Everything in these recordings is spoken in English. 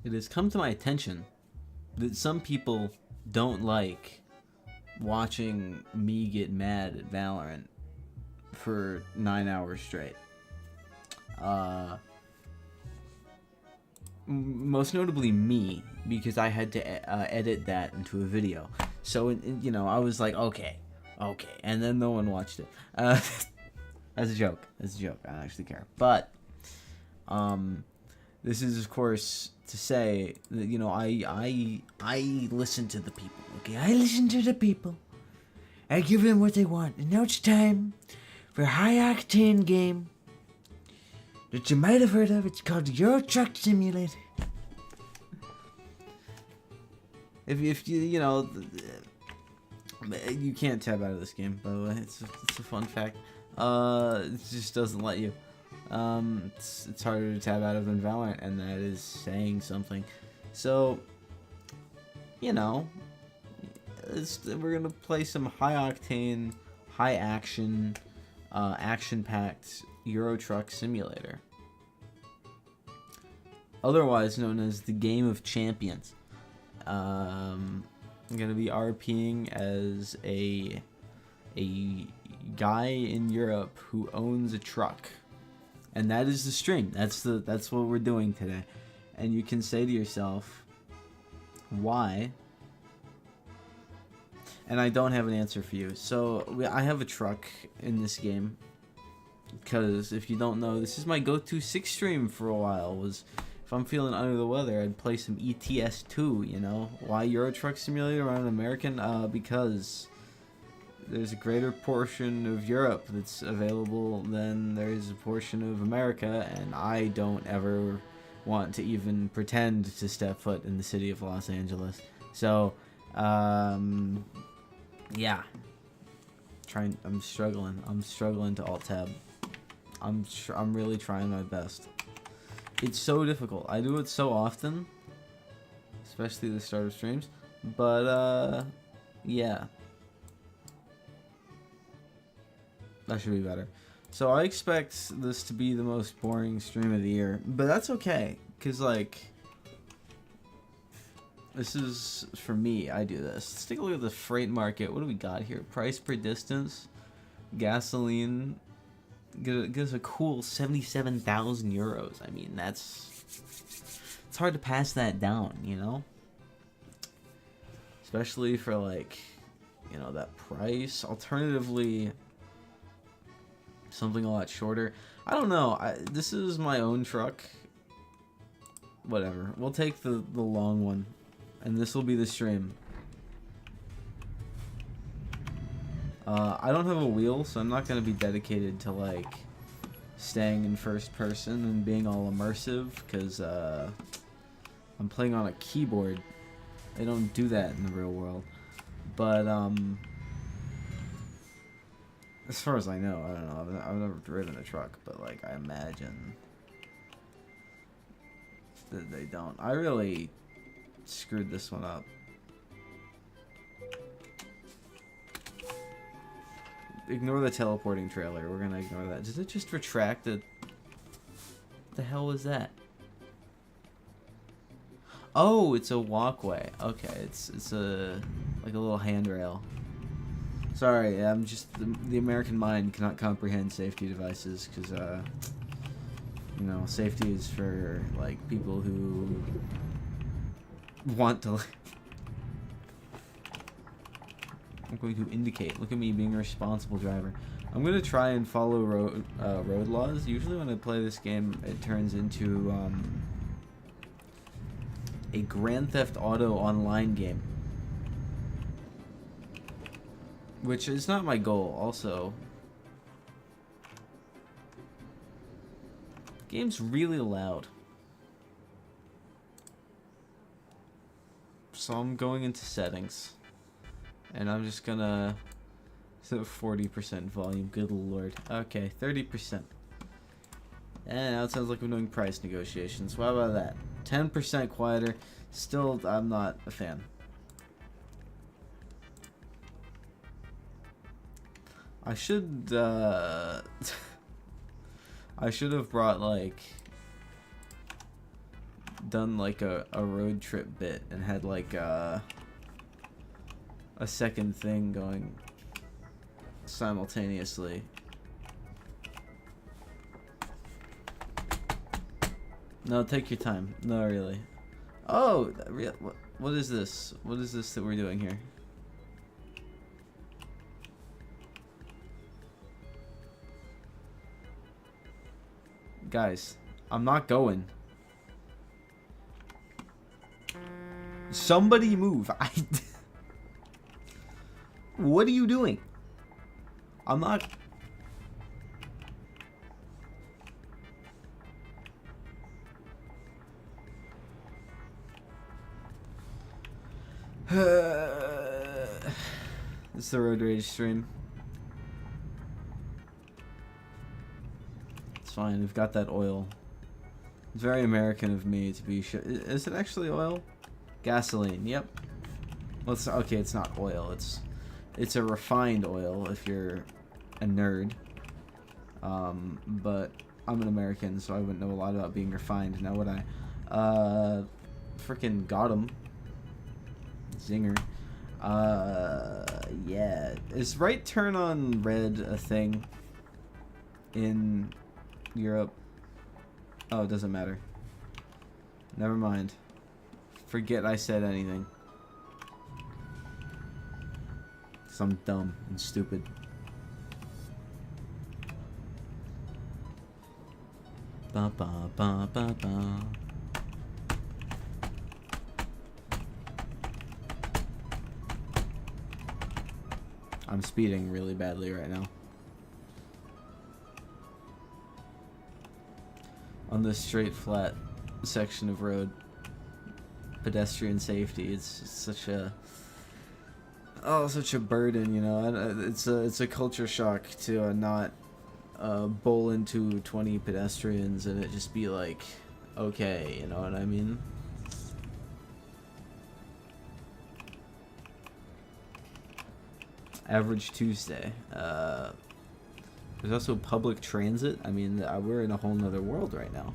It has come to my attention that some people don't like watching me get mad at Valorant for 9 hours straight. Most notably me, because I had to edit that into a video. So, you know, I was like, okay, and then no one watched it. As a joke, I don't actually care. But, this is, of course, to say that, you know, I listen to the people, okay? I listen to the people. I give them what they want. And now it's time for a high-octane game that you might have heard of. It's called Euro Truck Simulator. If you, you know, you can't tab out of this game, by the way. It's a fun fact. It just doesn't let you. It's harder to tab out of than Valorant, and that is saying something. So, you know, we're gonna play some high-octane, high-action, action-packed Euro Truck Simulator, otherwise known as the Game of Champions. I'm gonna be RPing as a guy in Europe who owns a truck, and that is the stream. That's what we're doing today. And you can say to yourself, why? And I don't have an answer for you. So I have a truck in this game, because if you don't know, this is my go-to 6 stream for a while. Was if I'm feeling under the weather, I'd play some ETS2, you know? Why Euro Truck Simulator? I'm an American, because there's a greater portion of Europe that's available than there is a portion of America, and I don't ever want to even pretend to step foot in the city of Los Angeles. So, yeah. I'm struggling to alt-tab. I'm really trying my best. It's so difficult. I do it so often, especially the start of streams. But yeah, that should be better. So I expect this to be the most boring stream of the year, but that's okay, cause like, this is for me. I do this. Let's take a look at the freight market. What do we got here? Price per distance, gasoline. Get us a cool 77,000 euros. I mean, it's hard to pass that down, you know? Especially for, like, you know, that price. Alternatively, something a lot shorter. I don't know. This is my own truck. Whatever. We'll take the long one. And this will be the stream. I don't have a wheel, so I'm not going to be dedicated to, like, staying in first person and being all immersive, because I'm playing on a keyboard. They don't do that in the real world. But, as far as I know, I don't know. I've never driven a truck, but, like, I imagine that they don't. I really screwed this one up. Ignore the teleporting trailer. We're gonna ignore that. Did it just retract it? What the hell was that? Oh, it's a walkway. Okay, it's a like a little handrail. Sorry, I'm just the American mind cannot comprehend safety devices, because you know, safety is for like people who want to. I'm going to indicate. Look at me being a responsible driver. I'm going to try and follow road laws. Usually when I play this game, it turns into a Grand Theft Auto online game, which is not my goal. Also, game's really loud, so I'm going into settings. And I'm just gonna set 40% volume. Good lord. Okay, 30%. And now it sounds like I'm doing price negotiations. What about that? 10% quieter. Still, I'm not a fan. I should, I should have brought, like, done like a road trip bit and had like a second thing going simultaneously. No, take your time. No, really. Oh, what is this? What is this that we're doing here? Guys, I'm not going. Somebody move. What are you doing? I'm not... It's the road rage stream. It's fine, we've got that oil. It's very American of me to be sure. Is it actually oil? Gasoline, yep. Well, it's, okay, it's not oil. It's a refined oil if you're a nerd. But I'm an American, so I wouldn't know a lot about being refined. Now would I? Freaking got him. Zinger. Yeah. Is right turn on red a thing in Europe? Oh, it doesn't matter. Never mind. Forget I said anything. 'Cause I'm dumb and stupid. Ba ba ba ba ba. I'm speeding really badly right now. On this straight, flat section of road. Pedestrian safety, it's such a... Oh, such a burden, you know. It's a culture shock to not bowl into 20 pedestrians and it just be like, okay, you know what I mean? Average Tuesday. There's also public transit. I mean, we're in a whole nother world right now.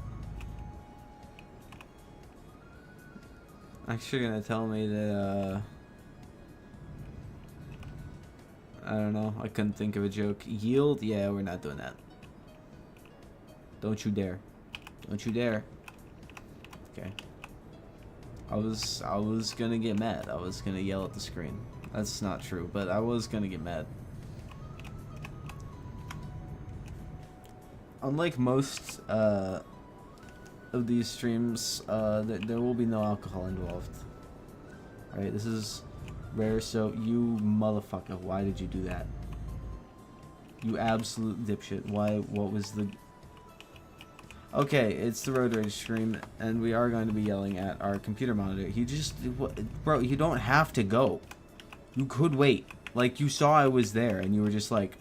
Actually gonna tell me that, I don't know, I couldn't think of a joke. Yield? Yeah, we're not doing that. Don't you dare. Don't you dare. Okay. I was gonna get mad. I was gonna yell at the screen. That's not true, but I was gonna get mad. Unlike most, of these streams, there will be no alcohol involved. Alright, this is rare, so you motherfucker, why did you do that? You absolute dipshit. Why, what was the... Okay, it's the road rage stream, and we are going to be yelling at our computer monitor. He just... Bro, you don't have to go. You could wait. Like, you saw I was there, and you were just like...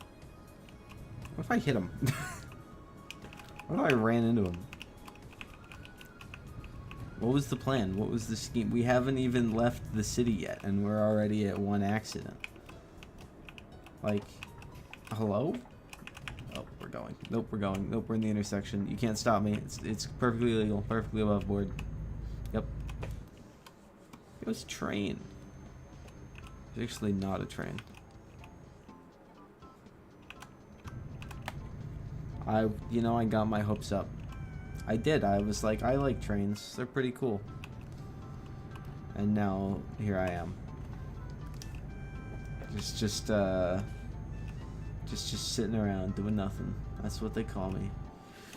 What if I hit him? What if I ran into him? What was the plan? What was the scheme? We haven't even left the city yet, and we're already at one accident. Like, hello? Oh, we're going. Nope, we're going. Nope, we're in the intersection. You can't stop me. It's perfectly legal, perfectly above board. Yep. It was a train. It's actually not a train. You know, I got my hopes up. I did. I was like, I like trains. They're pretty cool. And now, here I am. Just sitting around doing nothing. That's what they call me.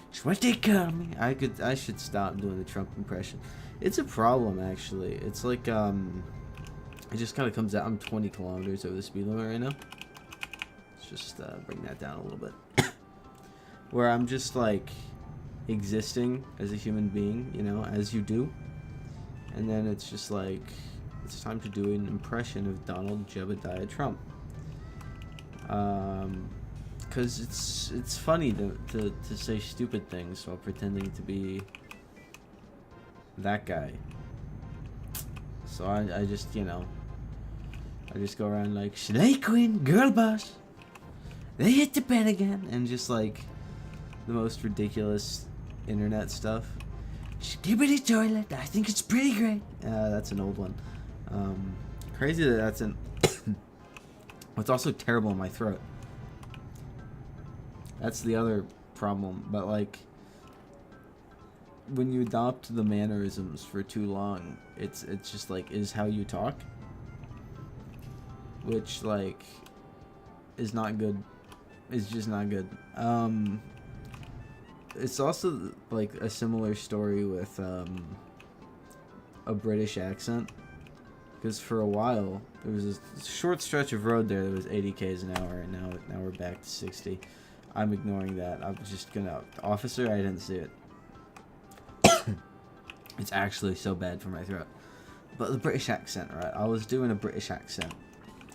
That's what they call me. I should stop doing the Trump impression. It's a problem, actually. It's like, it just kind of comes out. I'm 20 kilometers over the speed limit right now. Let's just bring that down a little bit. Where I'm just like existing as a human being, you know, as you do. And then it's just like, it's time to do an impression of Donald Jebediah Trump. Because it's funny to say stupid things while pretending to be that guy. So I just, you know, I just go around like, Slay Queen, girl boss, they hit the Pentagon, and just like the most ridiculous internet stuff. Skibbity toilet, I think it's pretty great. That's an old one. Crazy that that's an... It's also terrible in my throat. That's the other problem. But, like, when you adopt the mannerisms for too long, it's just, like, is how you talk. Which, like, is not good. It's just not good. It's also, like, a similar story with, a British accent. Because for a while, there was a short stretch of road there that was 80 k's an hour, and now we're back to 60. I'm ignoring that. I'm just gonna... Officer, I didn't see it. It's actually so bad for my throat. But the British accent, right? I was doing a British accent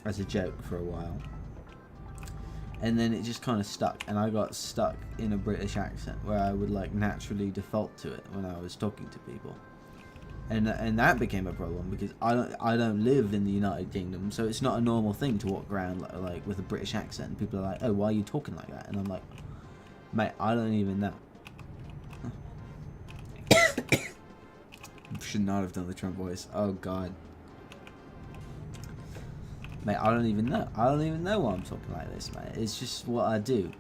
as a joke for a while. And then it just kind of stuck, and I got stuck in a British accent where I would, like, naturally default to it when I was talking to people. And that became a problem because I don't live in the United Kingdom, so it's not a normal thing to walk around like with a British accent. People are like, "Oh, why are you talking like that?" And I'm like, "Mate, I don't even know." Should not have done the Trump voice. Oh God, mate, I don't even know. I don't even know why I'm talking like this, mate. It's just what I do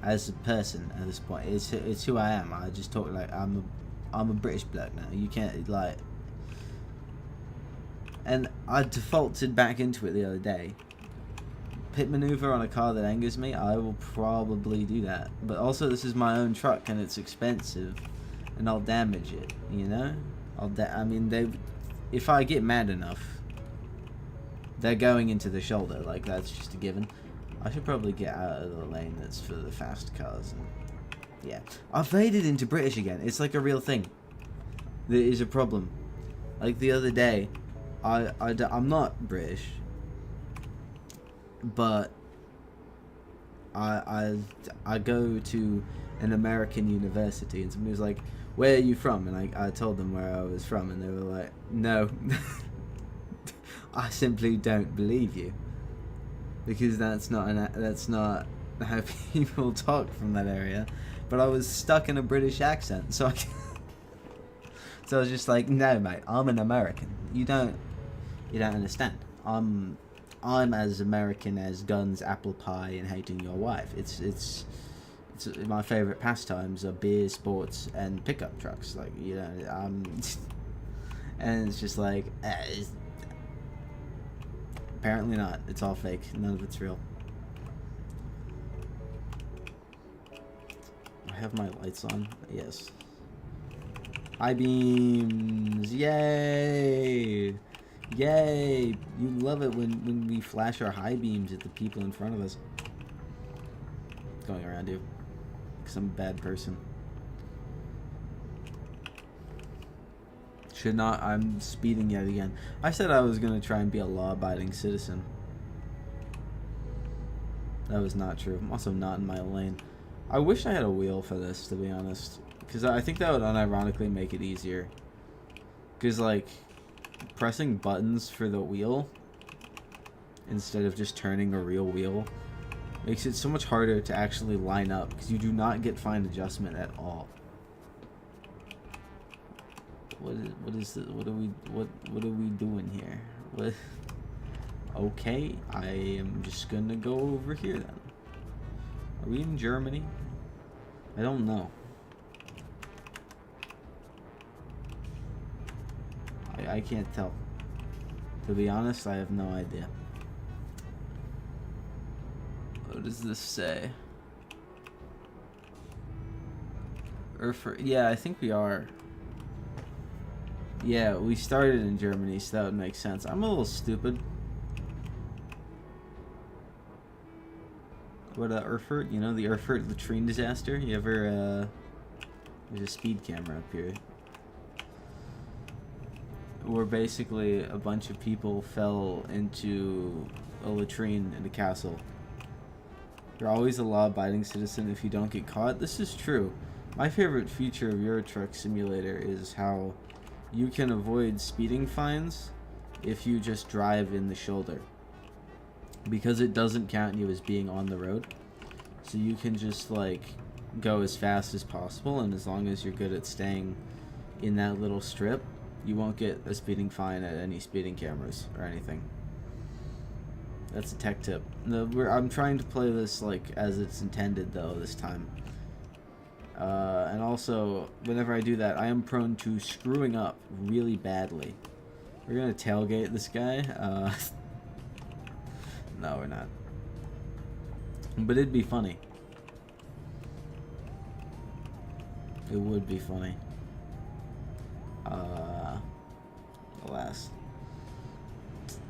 as a person at this point. It's who I am. I just talk like I'm a British bloke now. You can't, like... And I defaulted back into it the other day. Pit maneuver on a car that angers me, I will probably do that. But also, this is my own truck, and it's expensive. And I'll damage it, you know? I mean, if I get mad enough, they're going into the shoulder. Like, that's just a given. I should probably get out of the lane that's for the fast cars and... Yeah, I faded into British again. It's like a real thing. There is a problem. Like the other day, I'm not British, but I go to an American university, and somebody was like, "Where are you from?" And I told them where I was from, and they were like, "No, I simply don't believe you, because that's not how people talk from that area." But I was stuck in a British accent, so I was just like, "No, mate, I'm an American. You don't understand. I'm as American as guns, apple pie, and hating your wife. It's my favorite pastimes are beer, sports, and pickup trucks. Like, you know, and it's just like, apparently not. It's all fake. None of it's real." Have my lights on? Yes. High beams! Yay! Yay! You love it when we flash our high beams at the people in front of us. What's going around you? Because I'm a bad person. Should not. I'm speeding yet again. I said I was going to try and be a law-abiding citizen. That was not true. I'm also not in my lane. I wish I had a wheel for this, to be honest. Because I think that would unironically make it easier. Because, like, pressing buttons for the wheel instead of just turning a real wheel makes it so much harder to actually line up. Because you do not get fine adjustment at all. What are we doing here? What? Okay, I am just gonna go over here then. Are we in Germany? I don't know. I can't tell. To be honest, I have no idea. What does this say? Yeah, I think we are. Yeah, we started in Germany, so that would make sense. I'm a little stupid. What, Erfurt? You know, the Erfurt latrine disaster? You ever, there's a speed camera up here. Where basically a bunch of people fell into a latrine in a castle. You're always a law-abiding citizen if you don't get caught. This is true. My favorite feature of Euro Truck Simulator is how you can avoid speeding fines if you just drive in the shoulder. Because it doesn't count you as being on the road. So you can just, like, go as fast as possible, and as long as you're good at staying in that little strip, you won't get a speeding fine at any speeding cameras or anything. That's a tech tip. I'm trying to play this like as it's intended though this time. And also, whenever I do that, I am prone to screwing up really badly. We're gonna tailgate this guy. No, we're not. But it'd be funny. It would be funny. Alas.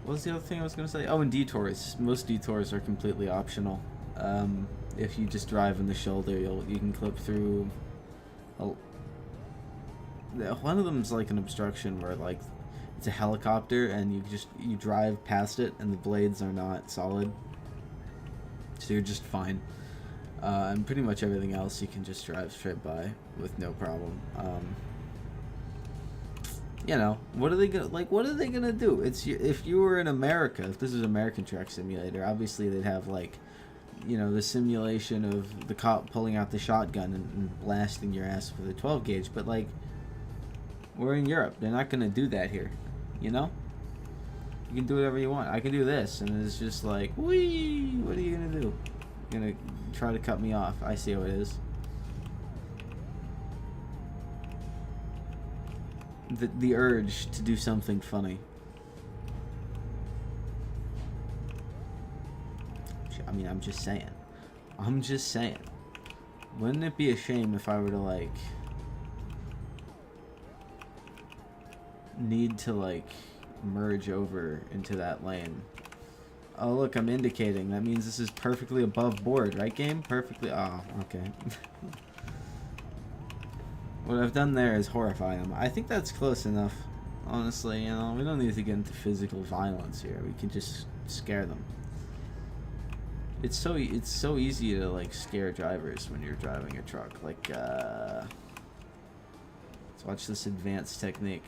What was the other thing I was going to say? Oh, and detours. Most detours are completely optional. If you just drive in the shoulder, you can clip through. One of them's like an obstruction where like it's a helicopter and you drive past it and the blades are not solid, so you're just fine. And pretty much everything else you can just drive straight by with no problem. You know, what are they gonna do? If you were in America, if this is American Truck Simulator, obviously they'd have like, you know, the simulation of the cop pulling out the shotgun and blasting your ass with a 12 gauge. But like, we're in Europe, they're not gonna do that here. You know, you can do whatever you want. I can do this, and it's just like, whee! What are you gonna do? You're gonna try to cut me off? I see how it is. The urge to do something funny. I mean, I'm just saying. Wouldn't it be a shame if I were to like need to like merge over into that lane? Oh look, I'm indicating. That means this is perfectly above board, right game? Perfectly. Oh, okay. What I've done there is horrify them. I think that's close enough. Honestly, you know, we don't need to get into physical violence here. We can just scare them. It's so easy to like scare drivers when you're driving a truck. Like, let's watch this advanced technique.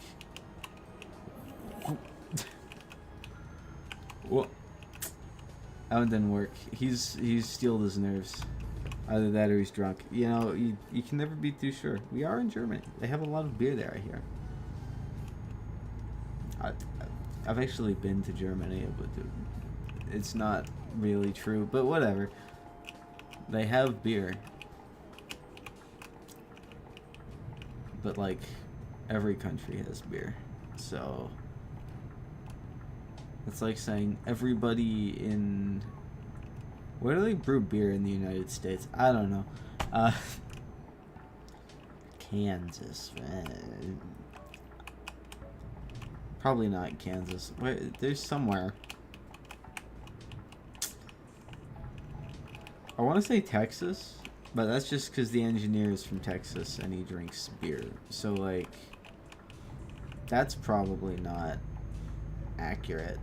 Whoa. That one didn't work. He's steeled his nerves. Either that or he's drunk. You know, you can never be too sure. We are in Germany. They have a lot of beer there, I hear. I've actually been to Germany, but it's not really true. But whatever. They have beer. But, like, every country has beer. So, it's like saying everybody in... Where do they brew beer in the United States? I don't know. Kansas. Probably not Kansas. Where, there's somewhere. I want to say Texas, but that's just because the engineer is from Texas and he drinks beer. So, like, that's probably not accurate.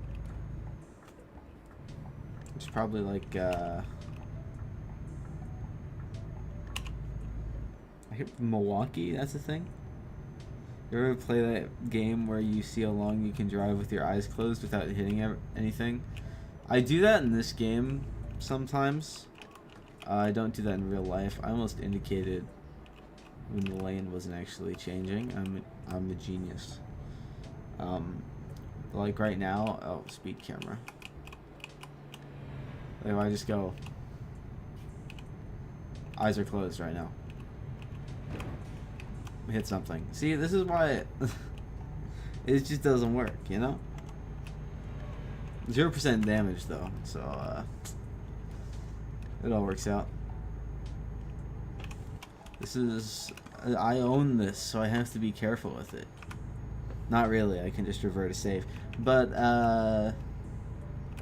It's probably like, I hit Milwaukee, that's a thing? You ever play that game where you see how long you can drive with your eyes closed without hitting anything? I do that in this game sometimes. I don't do that in real life. I almost indicated when the lane wasn't actually changing. I'm a genius. Like right now, oh, speed camera. Like if I just go, eyes are closed right now. Hit something. See, this is why it just doesn't work, you know? 0% damage though, so it all works out. This is, I own this, so I have to be careful with it. Not really, I can just revert a save. But, I'm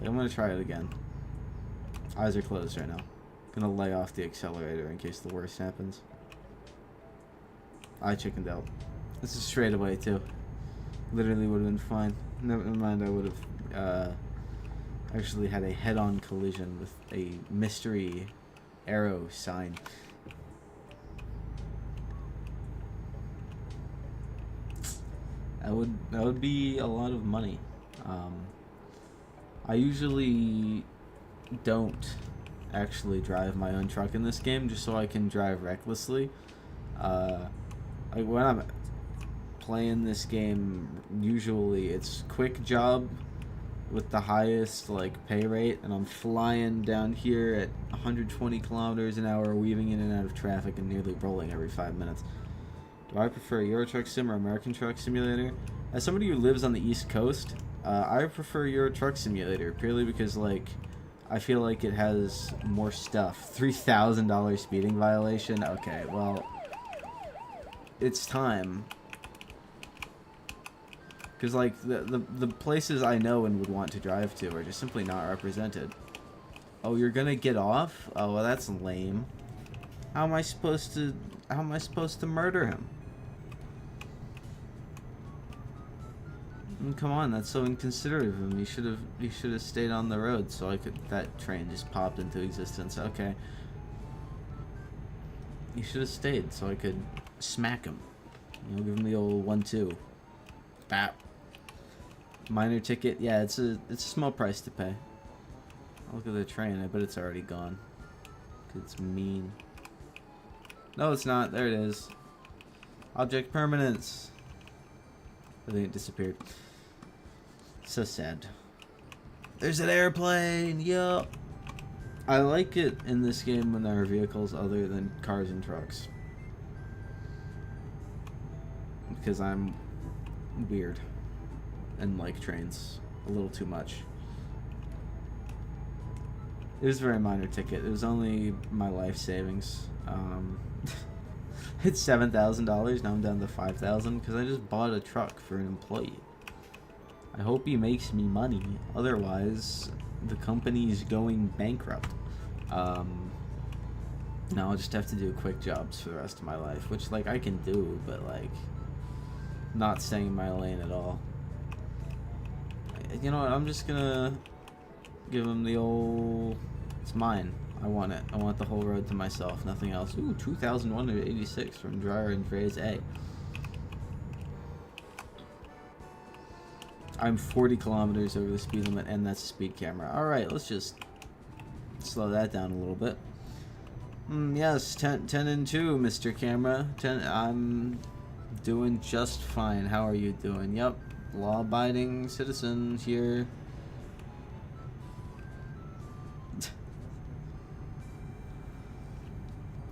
gonna try it again. Eyes are closed right now. Gonna lay off the accelerator in case the worst happens. I chickened out. This is straight away too. Literally would have been fine. Never mind, I would have actually had a head-on collision with a mystery arrow sign. That would be a lot of money. I usually don't actually drive my own truck in this game just so I can drive recklessly. Like when I'm playing this game, usually it's quick job with the highest like pay rate, and I'm flying down here at 120 kilometers an hour, weaving in and out of traffic and nearly rolling every 5 minutes. Do I prefer Euro Truck Sim or American Truck Simulator? As somebody who lives on the East Coast, I prefer Euro Truck Simulator purely because like I feel like it has more stuff. $3,000 speeding violation. Okay, well, it's time. Because, like, the places I know and would want to drive to are just simply not represented. Oh, you're gonna get off? Oh, well, that's lame. How am I supposed to murder him? Come on, that's so inconsiderate of him. You should have stayed on the road so I could. That train just popped into existence. Okay. You should have stayed so I could smack him. You know, give him the old 1-2. Bap. Minor ticket. Yeah, it's a small price to pay. Look at the train. I bet it's already gone. 'Cause it's mean. No, it's not. There it is. Object permanence. I think it disappeared. So sad. There's an airplane. Yup. I like it in this game when there are vehicles other than cars and trucks. Because I'm weird. And like trains a little too much. It was a very minor ticket. It was only my life savings. It's $7,000. Now I'm down to $5,000 because I just bought a truck for an employee. I hope he makes me money. Otherwise, the company is going bankrupt. Now I'll just have to do quick jobs for the rest of my life, which like I can do, but like not staying in my lane at all. You know what? I'm just gonna give him the old. It's mine. I want it. I want the whole road to myself. Nothing else. Ooh, 2,186 from Dryer and Phrase A. I'm 40 kilometers over the speed limit, and that's a speed camera. All right, let's just slow that down a little bit. Yes, 10 and 2, Mr. Camera. 10. I'm doing just fine. How are you doing? Yep. Law-abiding citizen here.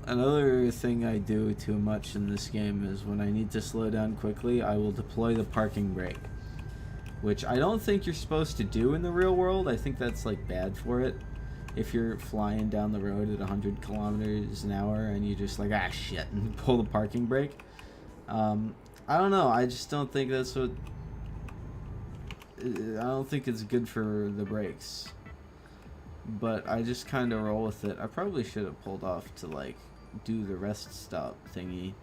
Another thing I do too much in this game is when I need to slow down quickly, I will deploy the parking brake. Which I don't think you're supposed to do in the real world. I think that's like bad for it. If you're flying down the road at 100 kilometers an hour and you just like, ah shit, and pull the parking brake. I don't know. I just don't think that's what... I don't think it's good for the brakes. But I just kind of roll with it. I probably should have pulled off to like do the rest stop thingy.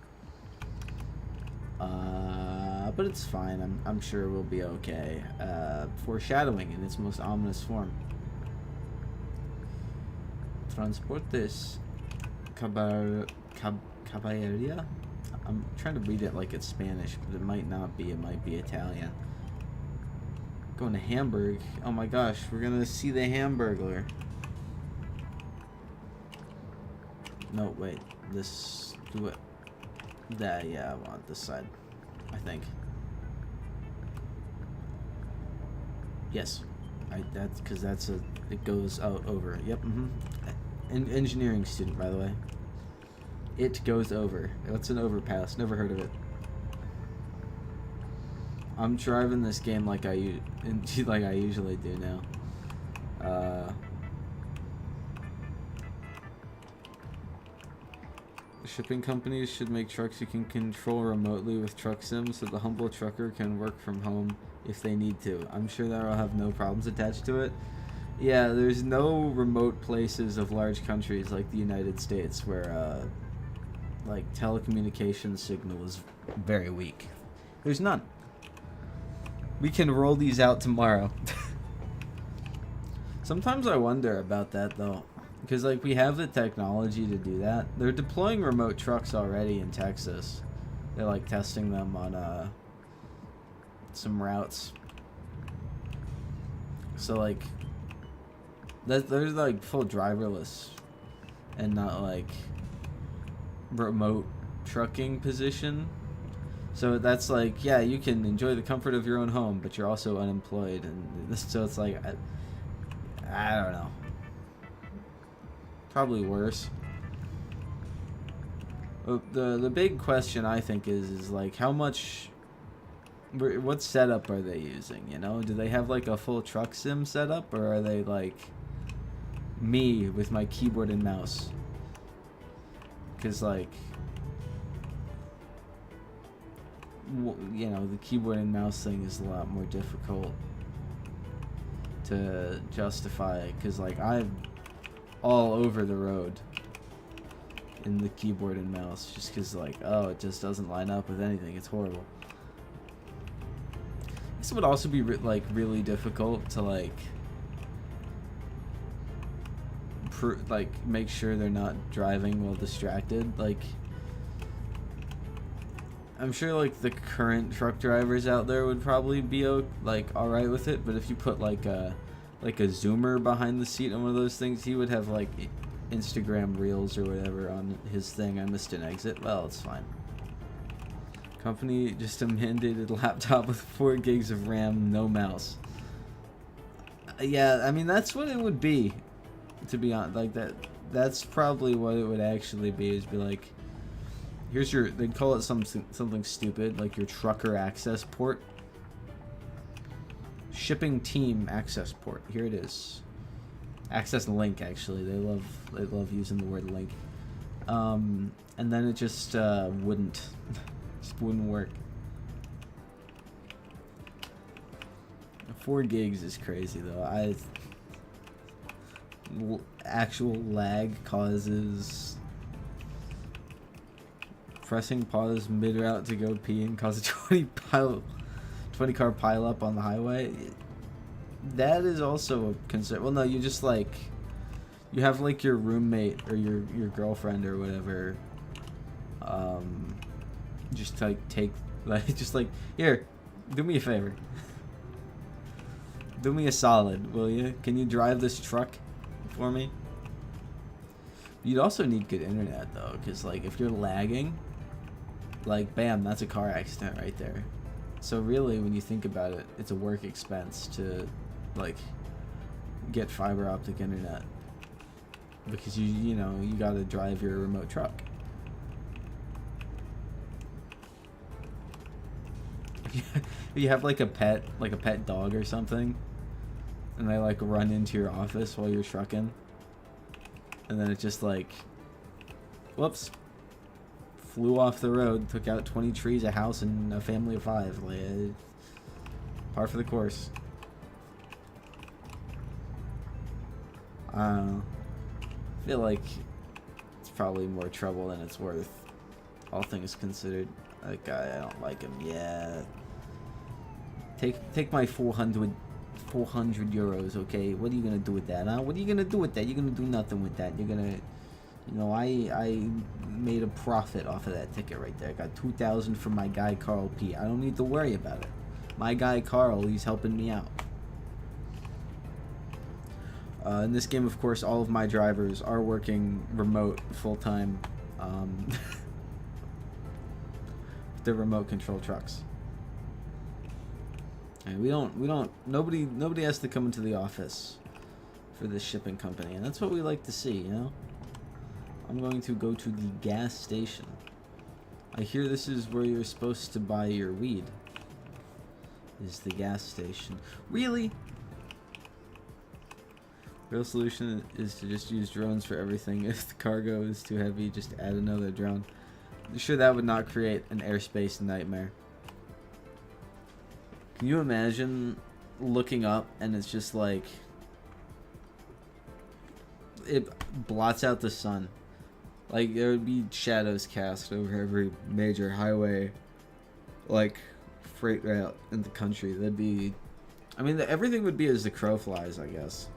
But it's fine. I'm sure we'll be okay. Foreshadowing in its most ominous form. Transportes caballeria? I'm trying to read it like it's Spanish, but it might not be. It might be Italian. Going to Hamburg. Oh my gosh, we're gonna see the Hamburglar. No, wait. This... do it. That, yeah, I want this side. I think. Yes. That's because that's a... it goes out over. Yep, engineering student, by the way. It goes over. What's an overpass? Never heard of it. I'm driving this game like I usually do now. Shipping companies should make trucks you can control remotely with truck sim so the humble trucker can work from home if they need to. I'm sure that will have no problems attached to it. Yeah, there's no remote places of large countries like the United States where like telecommunications signal is very weak. There's none. We can roll these out tomorrow. Sometimes I wonder about that though, because like we have the technology to do that. They're deploying remote trucks already in Texas. They're like testing them on some routes. So like they're like full driverless and not like remote trucking position. So that's like, yeah, you can enjoy the comfort of your own home, but you're also unemployed, and so it's like, I don't know. Probably worse. The big question I think is like how much, what setup are they using? You know, do they have like a full truck sim setup, or are they like me with my keyboard and mouse? Because like, you know, the keyboard and mouse thing is a lot more difficult to justify, because like I'm all over the road in the keyboard and mouse just because like, oh, it just doesn't line up with anything. It's horrible. This would also be like really difficult to like make sure they're not driving while distracted. Like, I'm sure like the current truck drivers out there would probably be like all right with it, but if you put like a zoomer behind the seat on one of those things, he would have like Instagram reels or whatever on his thing. I missed an exit. Well, it's fine. Company just a mandated laptop with 4 gigs of RAM, no mouse. Yeah, I mean that's what it would be, to be honest. Like that's probably what it would actually be. Is be like, here's your, they'd call it something stupid like your trucker access port. Shipping team access port. Here it is. Access link, actually. They love using the word link. And then it just wouldn't work. 4 gigs is crazy though. Actual lag causes pressing pause mid-route to go pee and cause a 20 car pile up on the highway. That is also a concern. Well, no, you just like, you have like your roommate or your girlfriend or whatever, just like take, like, just like, here, do me a favor. Do me a solid, will you? Can you drive this truck for me? You'd also need good internet though, because like if you're lagging, like bam, that's a car accident right there. So really, when you think about it, it's a work expense to like get fiber optic internet, because you know you gotta drive your remote truck. You have like a pet dog or something, and they like run into your office while you're trucking, and then it just like, whoops, flew off the road, took out 20 trees, a house, and a family of 5. Like, par for the course. I don't know. I feel like it's probably more trouble than it's worth, all things considered. That guy, I don't like him. Yeah. Take my 400 euros, okay? What are you gonna do with that, huh? What are you gonna do with that? You're gonna do nothing with that. You're gonna, you know, I made a profit off of that ticket right there. I got 2,000 from my guy Carl P. I don't need to worry about it. My guy Carl, he's helping me out. In this game, of course, all of my drivers are working remote full-time. They're remote control trucks. And nobody has to come into the office for this shipping company, and that's what we like to see, you know? I'm going to go to the gas station. I hear this is where you're supposed to buy your weed. Is the gas station. Really? Real solution is to just use drones for everything. If the cargo is too heavy, just add another drone. I'm sure that would not create an airspace nightmare. Can you imagine looking up and it's just like, it blots out the sun? Like, there would be shadows cast over every major highway, like freight route in the country. That'd be, I mean, everything would be as the crow flies, I guess.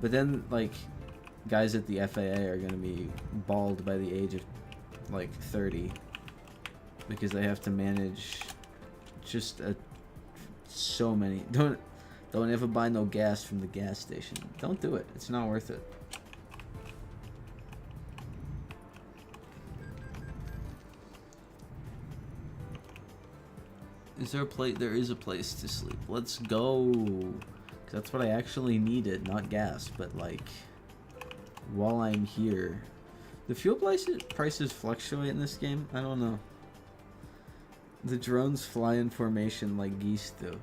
But then, like, guys at the FAA are gonna be bald by the age of like 30, because they have to manage just so many. Don't ever buy no gas from the gas station. Don't do it. It's not worth it. Is there a place? There is a place to sleep. Let's go. 'Cause that's what I actually needed, not gas, but like while I'm here. The fuel prices fluctuate in this game? I don't know. The drones fly in formation like geese do.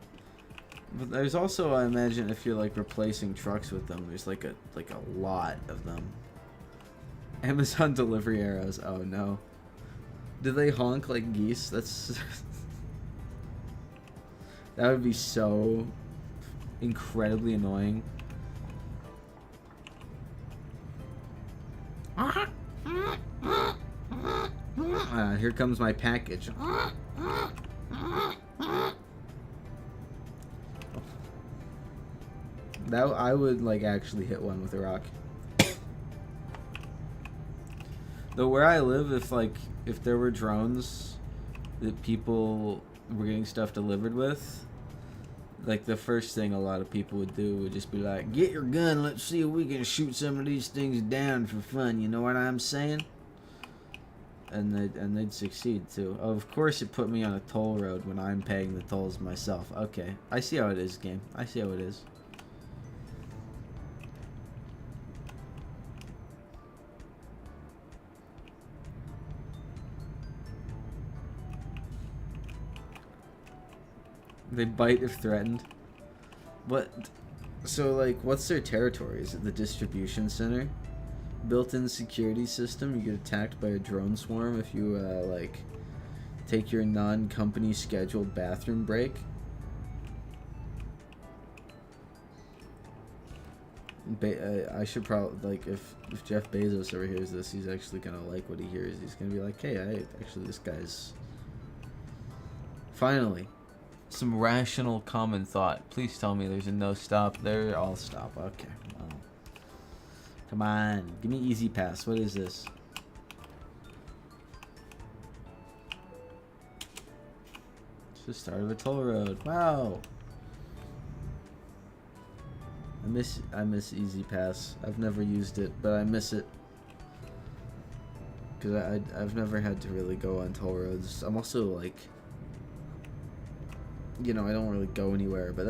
But there's also, I imagine, if you're like replacing trucks with them, there's like a lot of them. Amazon delivery arrows. Oh no. Do they honk like geese? That's that would be so incredibly annoying. Here comes my package. That I would like actually hit one with a rock. Though where I live, if there were drones that people were getting stuff delivered with, like the first thing a lot of people would do would just be like, "Get your gun, let's see if we can shoot some of these things down for fun." You know what I'm saying? And they'd succeed too. Of course, it put me on a toll road when I'm paying the tolls myself. Okay, I see how it is, game. I see how it is. They bite if threatened. What? So, like, what's their territory? Is it the distribution center? Built-in security system. You get attacked by a drone swarm if you, like, take your non-company scheduled bathroom break. I should probably, like, if Jeff Bezos ever hears this, he's actually gonna like what he hears. He's gonna be like, hey, actually, this guy's... Finally. Some rational common thought. Please tell me there's a no stop there. I'll stop. Okay. Well, come on. Give me easy pass. What is this? It's the start of a toll road. Wow. I miss easy pass. I've never used it, but I miss it. Cause I've never had to really go on toll roads. I'm also like, you know, I don't really go anywhere, but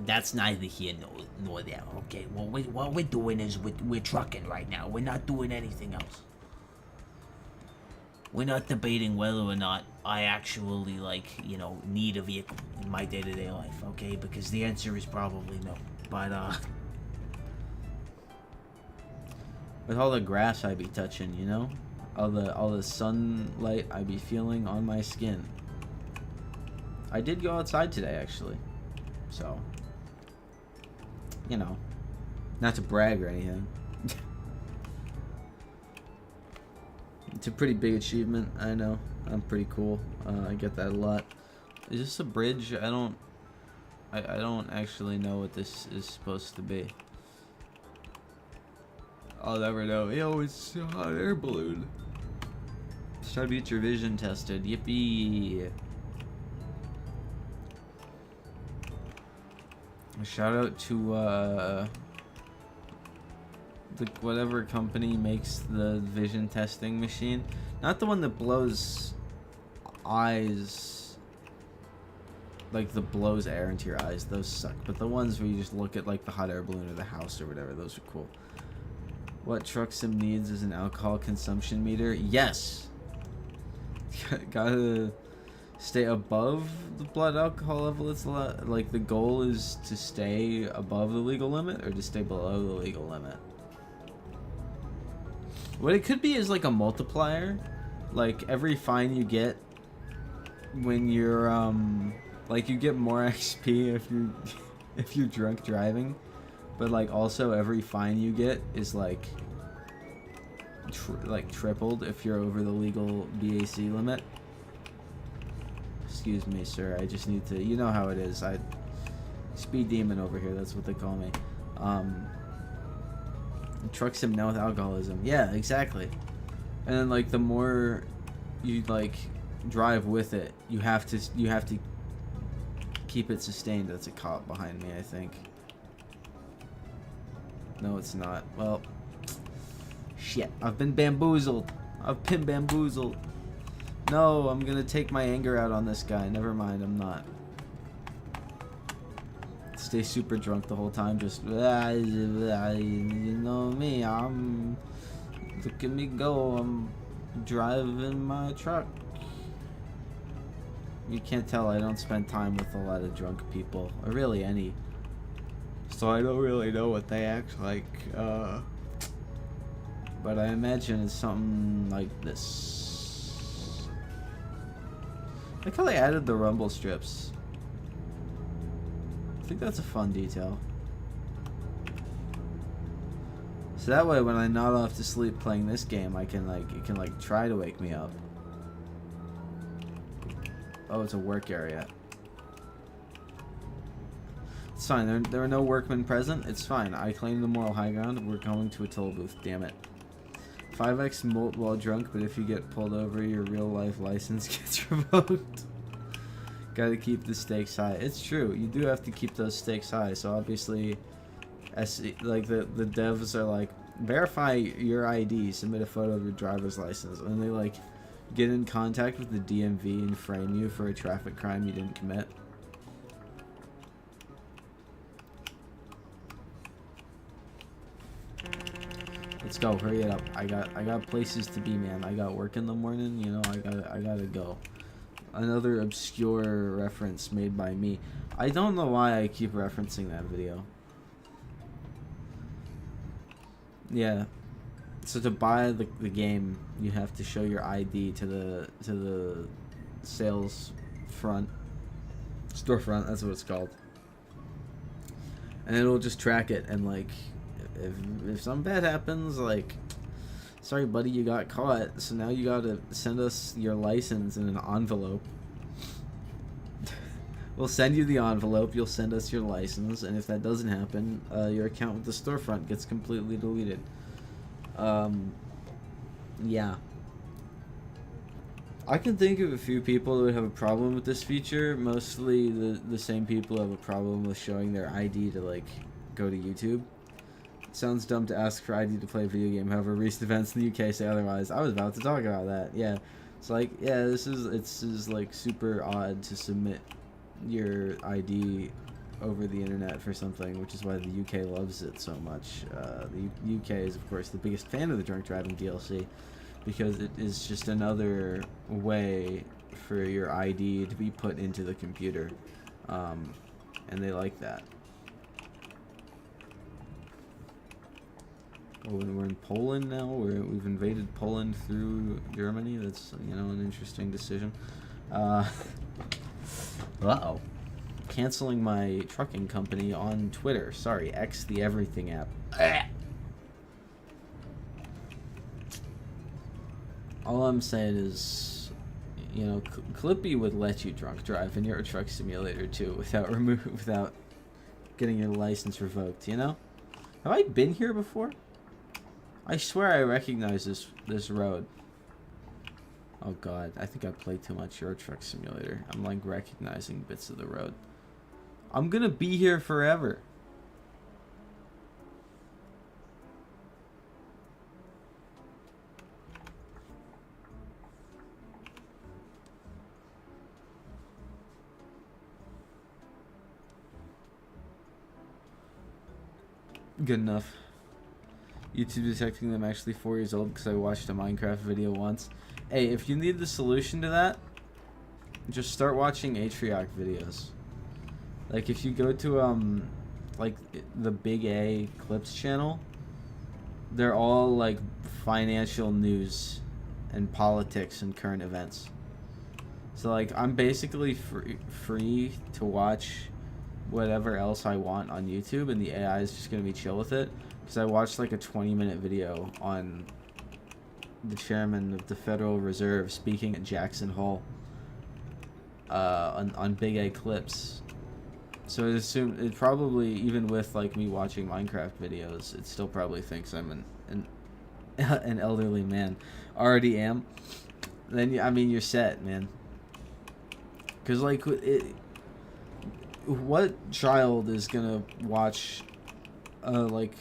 that's neither here nor there. Okay, well, what we're doing is we're trucking right now. We're not doing anything else. We're not debating whether or not I actually, like, you know, need a vehicle in my day-to-day life, okay? Because the answer is probably no. But, with all the grass I be touching, you know? All the sunlight I be feeling on my skin. I did go outside today, actually. So, you know, not to brag or anything. It's a pretty big achievement, I know. I'm pretty cool. I get that a lot. Is this a bridge? I don't actually know what this is supposed to be. I'll never know. Yo, it's a hot air balloon. It's time to get your vision tested. Yippee! Shout out to whatever company makes the vision testing machine. Not the one that blows eyes, like the blows air into your eyes. Those suck. But the ones where you just look at like the hot air balloon or the house or whatever, those are cool. What truck sim needs is an alcohol consumption meter. Yes. Gotta stay above the blood alcohol level. It's like the goal is to stay above the legal limit or to stay below the legal limit. What it could be is like a multiplier, like every fine you get when you're like you get more XP if you're drunk driving, but like also every fine you get is like tripled if you're over the legal BAC limit. Excuse me, sir. I just need to. You know how it is. Speed demon over here. That's what they call me. Truck sim now with alcoholism. Yeah, exactly. And then like the more you like drive with it, you have to keep it sustained. That's a cop behind me, I think. No, it's not. Well, shit. I've been bamboozled. I've been bamboozled. No, I'm gonna take my anger out on this guy. Never mind, I'm not. Stay super drunk the whole time, just you know me, look at me go, I'm driving my truck. You can't tell I don't spend time with a lot of drunk people, or really any, so I don't really know what they act like, but I imagine it's something like this. I like how they added the rumble strips. I think that's a fun detail. So that way when I nod off to sleep playing this game, I can it can try to wake me up. Oh, it's a work area. It's fine, there are no workmen present, it's fine. I claim the moral high ground, we're going to a toll booth, damn it. 5x molt while drunk, but if you get pulled over, your real life license gets revoked. Gotta keep the stakes high. It's true, you do have to keep those stakes high, so obviously, like the devs are like, verify your ID, submit a photo of your driver's license, and they like get in contact with the DMV and frame you for a traffic crime you didn't commit. Let's go, hurry it up. I got places to be, man. I got work in the morning, you know, I gotta go. Another obscure reference made by me. I don't know why I keep referencing that video. Yeah. So to buy the game, you have to show your ID to the sales storefront, that's what it's called. And it'll just track it, and like if something bad happens, like, sorry buddy, you got caught, so now you gotta send us your license in an envelope. We'll send you the envelope, you'll send us your license, and if that doesn't happen, your account with the storefront gets completely deleted. Yeah. I can think of a few people who would have a problem with this feature, mostly the same people who have a problem with showing their ID to, like, go to YouTube. It sounds dumb to ask for ID to play a video game, however recent events in the UK say otherwise. I was about to talk about that, yeah. It's like, yeah, it's like super odd to submit your ID over the internet for something, which is why the UK loves it so much. The UK is, of course, the biggest fan of the drunk driving DLC, because it is just another way for your ID to be put into the computer, and they like that. Oh, and we're in Poland now. We've invaded Poland through Germany. That's, you know, an interesting decision. Uh-oh. Canceling my trucking company on Twitter. Sorry, X the everything app. All I'm saying is, you know, Clippy would let you drunk drive in Euro Truck Simulator 2 without getting your license revoked, you know? Have I been here before? I swear I recognize this road. Oh god, I think I played too much Euro Truck Simulator. I'm like recognizing bits of the road. I'm gonna be here forever. Good enough. YouTube detecting them actually 4 years old because I watched a Minecraft video once. Hey, if you need the solution to that, just start watching Atrioc videos. Like, if you go to, like, the Big A Clips channel, they're all, like, financial news and politics and current events. So, like, I'm basically free to watch whatever else I want on YouTube, and the AI is just going to be chill with it. Because I watched, like, a 20-minute video on the chairman of the Federal Reserve speaking at Jackson Hole on Big A Clips. So it probably, even with like me watching Minecraft videos, it still probably thinks I'm an elderly man. Already am. Then I mean, you're set, man. Cause like what child is gonna watch like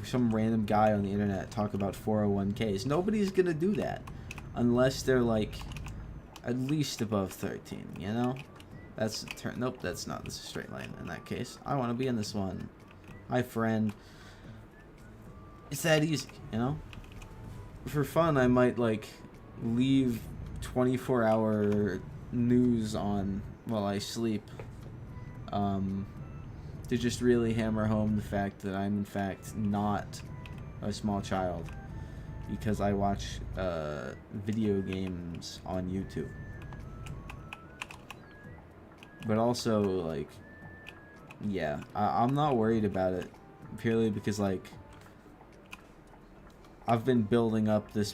some random guy on the internet talk about 401ks? Nobody's gonna do that. unless they're like at least above 13, you know? That's a turn. Nope, that's not. This is a straight line in that case. I want to be in this one. Hi, friend. It's that easy, you know? For fun, I might, like, leave 24-hour news on while I sleep. To just really hammer home the fact that I'm, in fact, not a small child. Because I watch video games on YouTube. But also, like, yeah, I'm not worried about it. Purely because, like, I've been building up this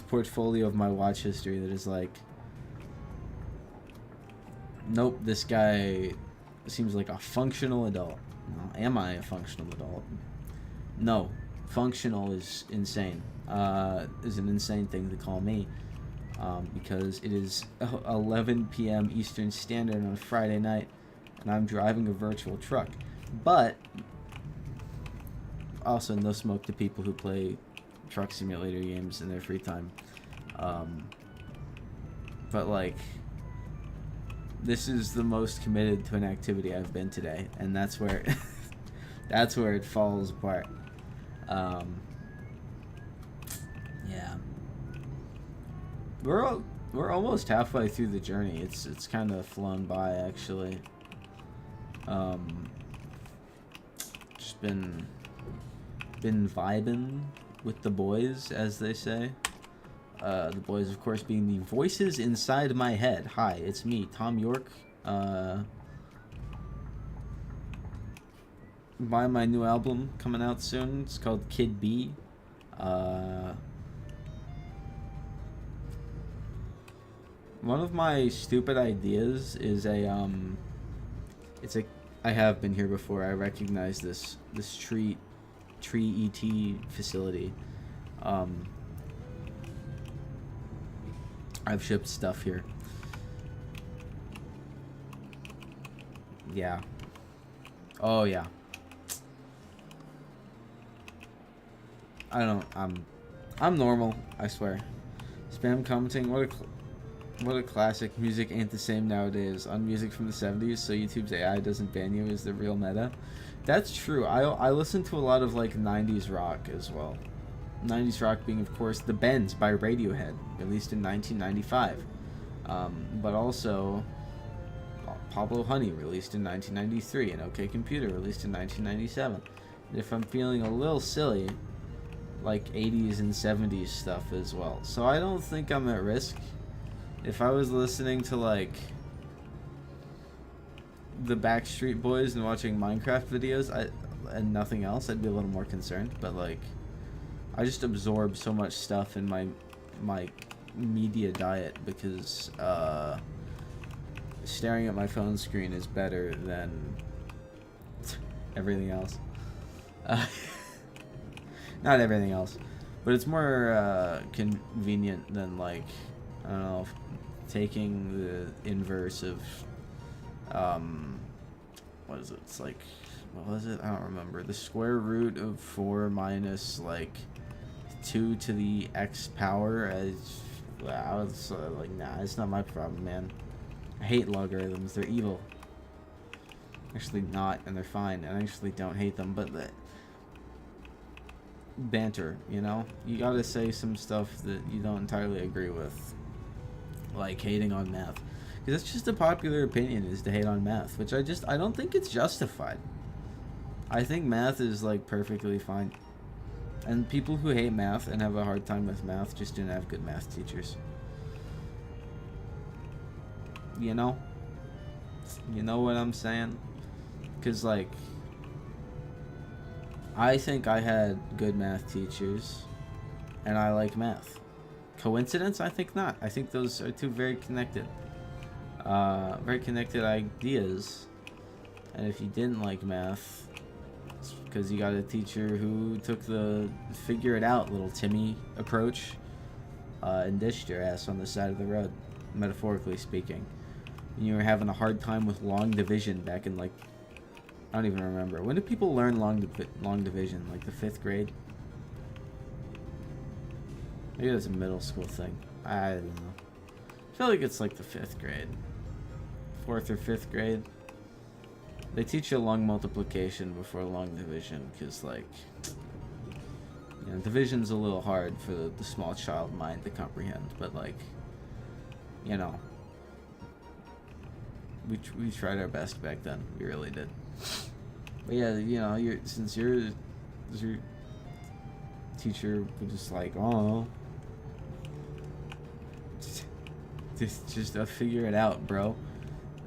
portfolio of my watch history that is like, nope, this guy seems like a functional adult. No, am I a functional adult? No. Functional is insane. Is an insane thing to call me. Because it is 11 p.m. Eastern Standard on a Friday night, and I'm driving a virtual truck. But also, no smoke to people who play truck simulator games in their free time. But like, this is the most committed to an activity I've been today, and that's where that's where it falls apart. Yeah. We're almost halfway through the journey. It's kind of flown by, actually. Just been vibing with the boys, as they say. The boys, of course, being the voices inside my head. Hi, it's me, Tom York. Buy my new album coming out soon. It's called Kid B. One of my stupid ideas is I have been here before. I recognize this tree ET facility. I've shipped stuff here. Yeah. Oh yeah. I'm normal, I swear. Spam commenting, what a classic. Music ain't the same nowadays. On music from the 70s, so YouTube's AI doesn't ban you is the real meta. That's true. I listen to a lot of like 90s rock as well. 90s rock being, of course, The Bends by Radiohead, released in 1995. But also Pablo Honey, released in 1993, and OK Computer, released in 1997. And if I'm feeling a little silly, like 80s and 70s stuff as well. So I don't think I'm at risk. If I was listening to like the Backstreet Boys and watching Minecraft videos and nothing else, I'd be a little more concerned. But like, I just absorb so much stuff in my media diet because staring at my phone screen is better than everything else. Not everything else, but it's more convenient than like, I don't know, taking the inverse of what is it? It's like, what was it? I don't remember. The square root of 4 minus like 2 to the x power. I was like, nah, it's not my problem, man. I hate logarithms. They're evil. Actually not, and they're fine. And I actually don't hate them, but banter, you know? You gotta say some stuff that you don't entirely agree with. Like hating on math. Because it's just a popular opinion is to hate on math, which I don't think it's justified. I think math is like perfectly fine. And people who hate math and have a hard time with math just didn't have good math teachers. You know? You know what I'm saying? Because like, I think I had good math teachers and I like math. Coincidence? I think not. I think those are two very connected ideas. And if you didn't like math, it's because you got a teacher who took the figure it out little Timmy approach and dished your ass on the side of the road, metaphorically speaking. And you were having a hard time with long division back in like, I don't even remember. When did people learn long division? Like the 5th grade? Maybe it's a middle school thing. I don't know. I feel like it's like the 5th grade. 4th or 5th grade. They teach you long multiplication before long division, because, like, you know, division's a little hard for the small child mind to comprehend, but, like, you know, we tried our best back then. We really did. But yeah, you know, since your teacher was just like, oh, just figure it out, bro.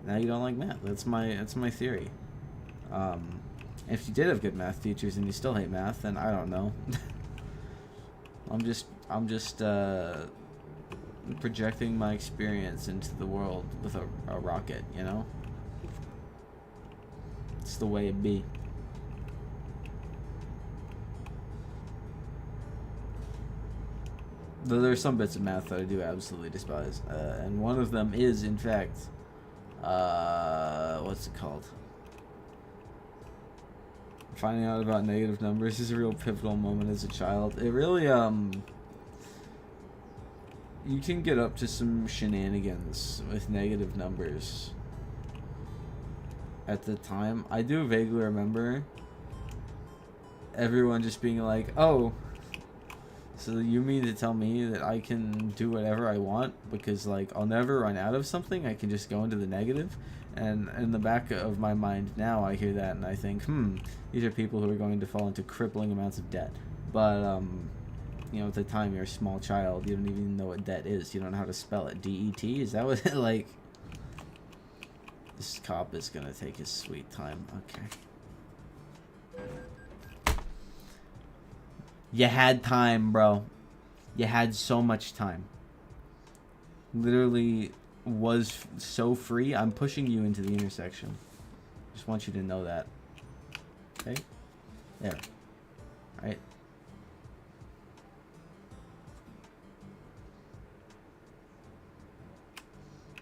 Now you don't like math. That's my theory. If you did have good math teachers and you still hate math, then I don't know. I'm just projecting my experience into the world with a rocket, you know? It's the way it be. Though there are some bits of math that I do absolutely despise. And one of them is, in fact, what's it called? Finding out about negative numbers is a real pivotal moment as a child. It really, you can get up to some shenanigans with negative numbers at the time. I do vaguely remember everyone just being like, oh, so you mean to tell me that I can do whatever I want because, like, I'll never run out of something? I can just go into the negative? And in the back of my mind now, I hear that and I think, these are people who are going to fall into crippling amounts of debt. But, you know, at the time you're a small child, you don't even know what debt is. You don't know how to spell it. D-E-T? Is that what it, like... This cop is gonna take his sweet time. Okay. You had time, bro. You had so much time. Literally was so free. I'm pushing you into the intersection. Just want you to know that. Okay? There. Right?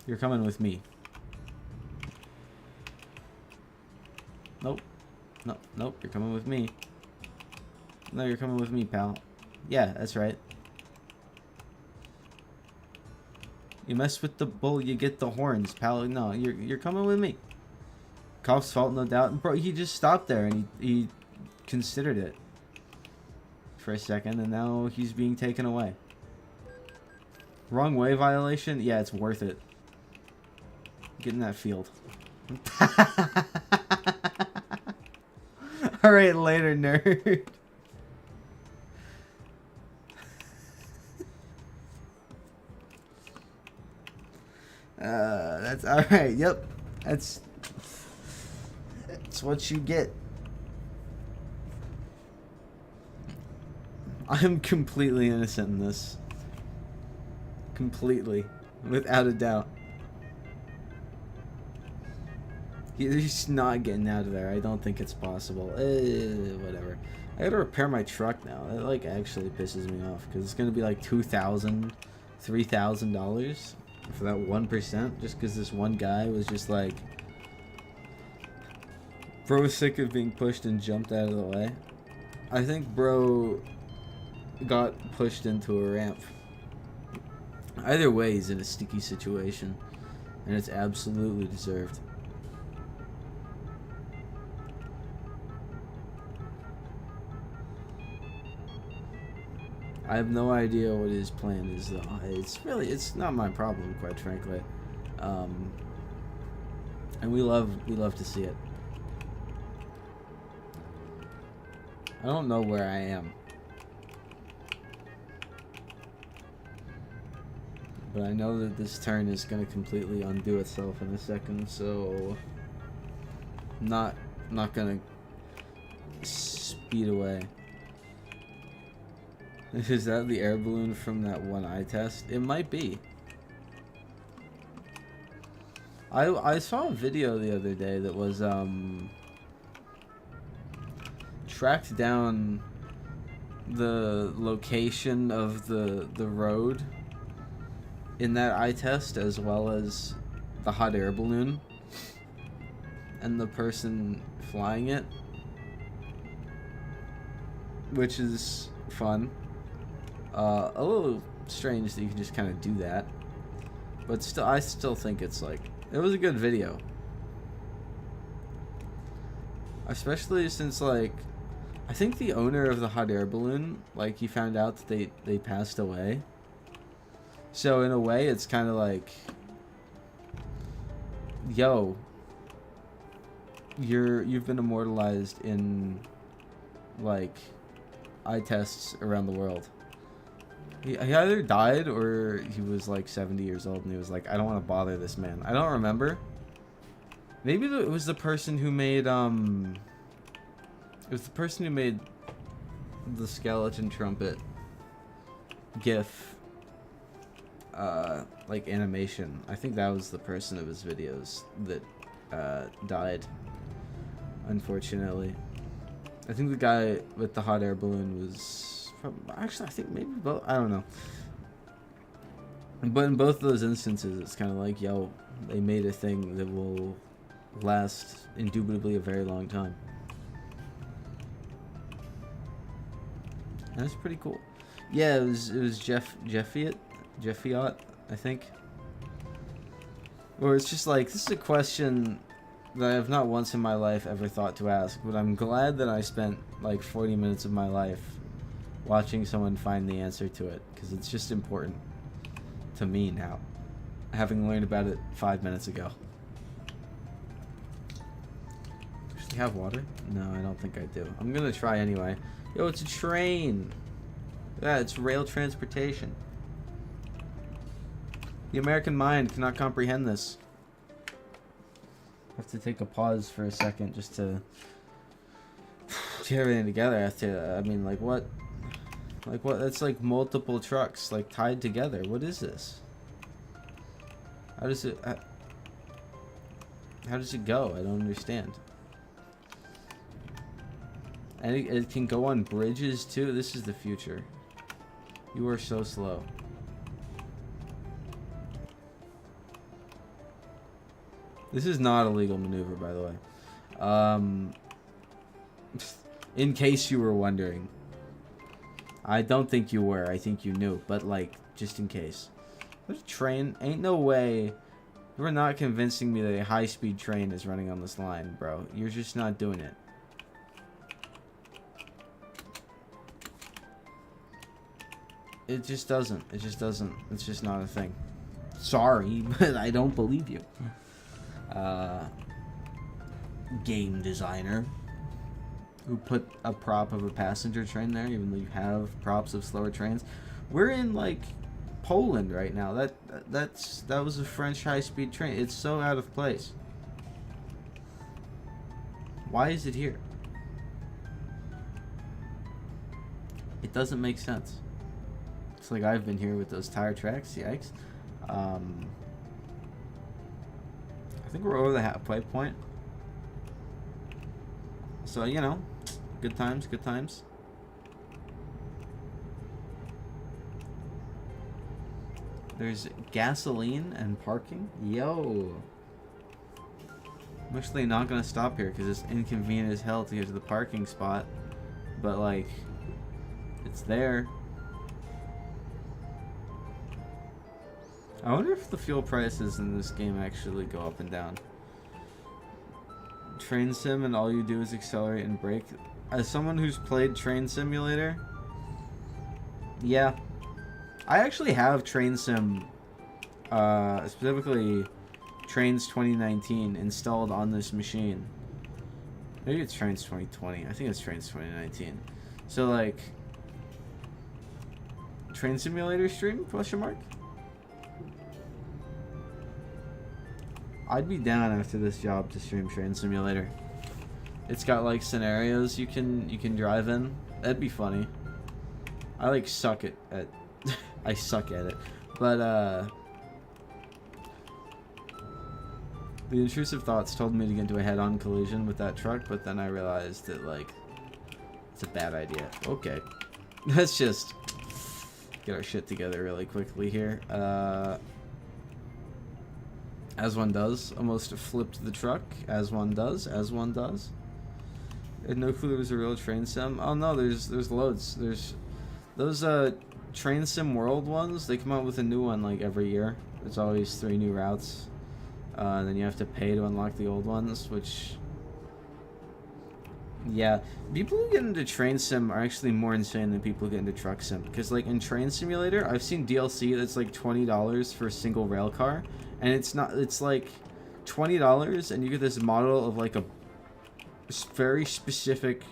You're coming with me. Nope. Nope. You're coming with me. No, you're coming with me, pal. Yeah, that's right. You mess with the bull, you get the horns, pal. No, you're coming with me. Cop's fault, no doubt. Bro, he just stopped there and he considered it for a second, and now he's being taken away. Wrong way violation? Yeah, it's worth it. Get in that field. Alright, later, nerd. That's alright, yep. That's what you get. I'm completely innocent in this. Completely. Without a doubt. He's not getting out of there. I don't think it's possible. Whatever. I gotta repair my truck now. That, like, actually pisses me off. Because it's gonna be like $2,000, $3,000 for that 1%. Just because this one guy was just like... Bro was sick of being pushed and jumped out of the way. I think bro got pushed into a ramp. Either way, he's in a sticky situation. And it's absolutely deserved. I have no idea what his plan is, though. It's not my problem, quite frankly. And we love to see it. I don't know where I am. But I know that this turn is going to completely undo itself in a second, so... Not going to speed away. Is that the air balloon from that one eye test? It might be. I saw a video the other day that was tracked down the location of the road in that eye test, as well as the hot air balloon and the person flying it, which is fun. A little strange that you can just kind of do that. But still, I still think it's like, it was a good video. Especially since, like, I think the owner of the hot air balloon, like, he found out that they passed away. So in a way, it's kind of like, yo, you've been immortalized in, like, eye tests around the world. He either died or he was like 70 years old and he was like, I don't want to bother this man. I don't remember. Maybe it was the person who made it was the person who made the skeleton trumpet GIF like animation. I think that was the person of his videos that died, unfortunately. I think the guy with the hot air balloon was actually, I think maybe both. I don't know. But in both of those instances, it's kind of like, yo, they made a thing that will last indubitably a very long time. And that's pretty cool. Yeah, it was Jeffiot, I think. Or it's just like, this is a question that I have not once in my life ever thought to ask, but I'm glad that I spent like 40 minutes of my life watching someone find the answer to it, because it's just important to me now, having learned about it 5 minutes ago. Does it have water? No, I don't think I do. I'm gonna try anyway. Yo, it's a train. Yeah, it's rail transportation. The American mind cannot comprehend this. I have to take a pause for a second just to get everything together. I mean, like what? Like what? That's like multiple trucks like tied together. What is this? How does it? How does it go? I don't understand. And it can go on bridges too. This is the future. You are so slow. This is not a legal maneuver, by the way. In case you were wondering. I don't think you were. I think you knew. But, like, just in case. What a train? Ain't no way. You are not convincing me that a high-speed train is running on this line, bro. You're just not doing it. It just doesn't. It just doesn't. It's just not a thing. Sorry, but I don't believe you. Game designer who put a prop of a passenger train there, even though you have props of slower trains. We're in like Poland right now. That was a French high-speed train. It's so out of place. Why is it here? It doesn't make sense. It's like I've been here with those tire tracks. Yikes. I think we're over the halfway point. So, you know, good times, good times. There's gasoline and parking. Yo. I'm actually not going to stop here because it's inconvenient as hell to get to the parking spot. But, like, it's there. I wonder if the fuel prices in this game actually go up and down. Train sim and all you do is accelerate and brake. As someone who's played Train Simulator, yeah. I actually have Train Sim, specifically Trainz 2019 installed on this machine. Maybe it's Trainz 2020. I think it's Trainz 2019. So like, Train Simulator stream, question mark? I'd be down after this job to stream Train Simulator. It's got like scenarios you can drive in. That'd be funny. I like suck at I suck at it. But the intrusive thoughts told me to get into a head-on collision with that truck, but then I realized that like it's a bad idea. Okay. Let's just get our shit together really quickly here. As one does. Almost flipped the truck. As one does. As one does. I had no clue there was a real train sim. Oh no, there's loads. There's those Train Sim World ones, they come out with a new one like every year. There's always 3 new routes. And then you have to pay to unlock the old ones, which... Yeah, people who get into Train Sim are actually more insane than people who get into Truck Sim. Because, like, in Train Simulator, I've seen DLC that's, like, $20 for a single rail car. And it's not... It's, like, $20, and you get this model of, like, a very specific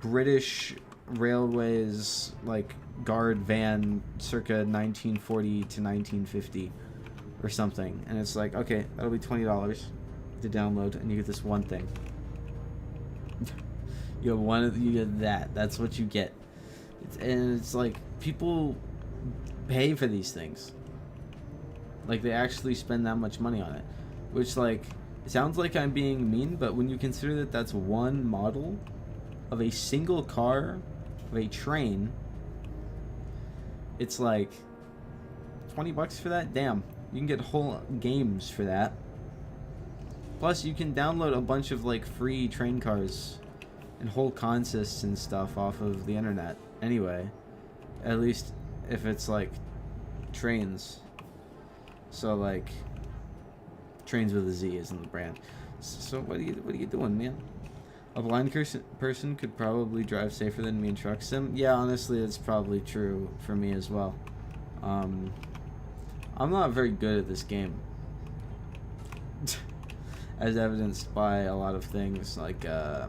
British Railways, like, guard van circa 1940 to 1950 or something. And it's like, okay, that'll be $20 to download, and you get this one thing. You get that. That's what you get. And it's like, people pay for these things. Like, they actually spend that much money on it. Which, like, it sounds like I'm being mean, but when you consider that that's one model of a single car, of a train, it's like, $20 for that? Damn. You can get whole games for that. Plus, you can download a bunch of, like, free train cars and whole consists and stuff off of the internet anyway, at least if it's like trainz. So like trainz with a Z isn't the brand. So what are you doing, man? A blind person could probably drive safer than me in Truck Sim. Yeah, honestly, that's probably true for me as well. I'm not very good at this game. As evidenced by a lot of things like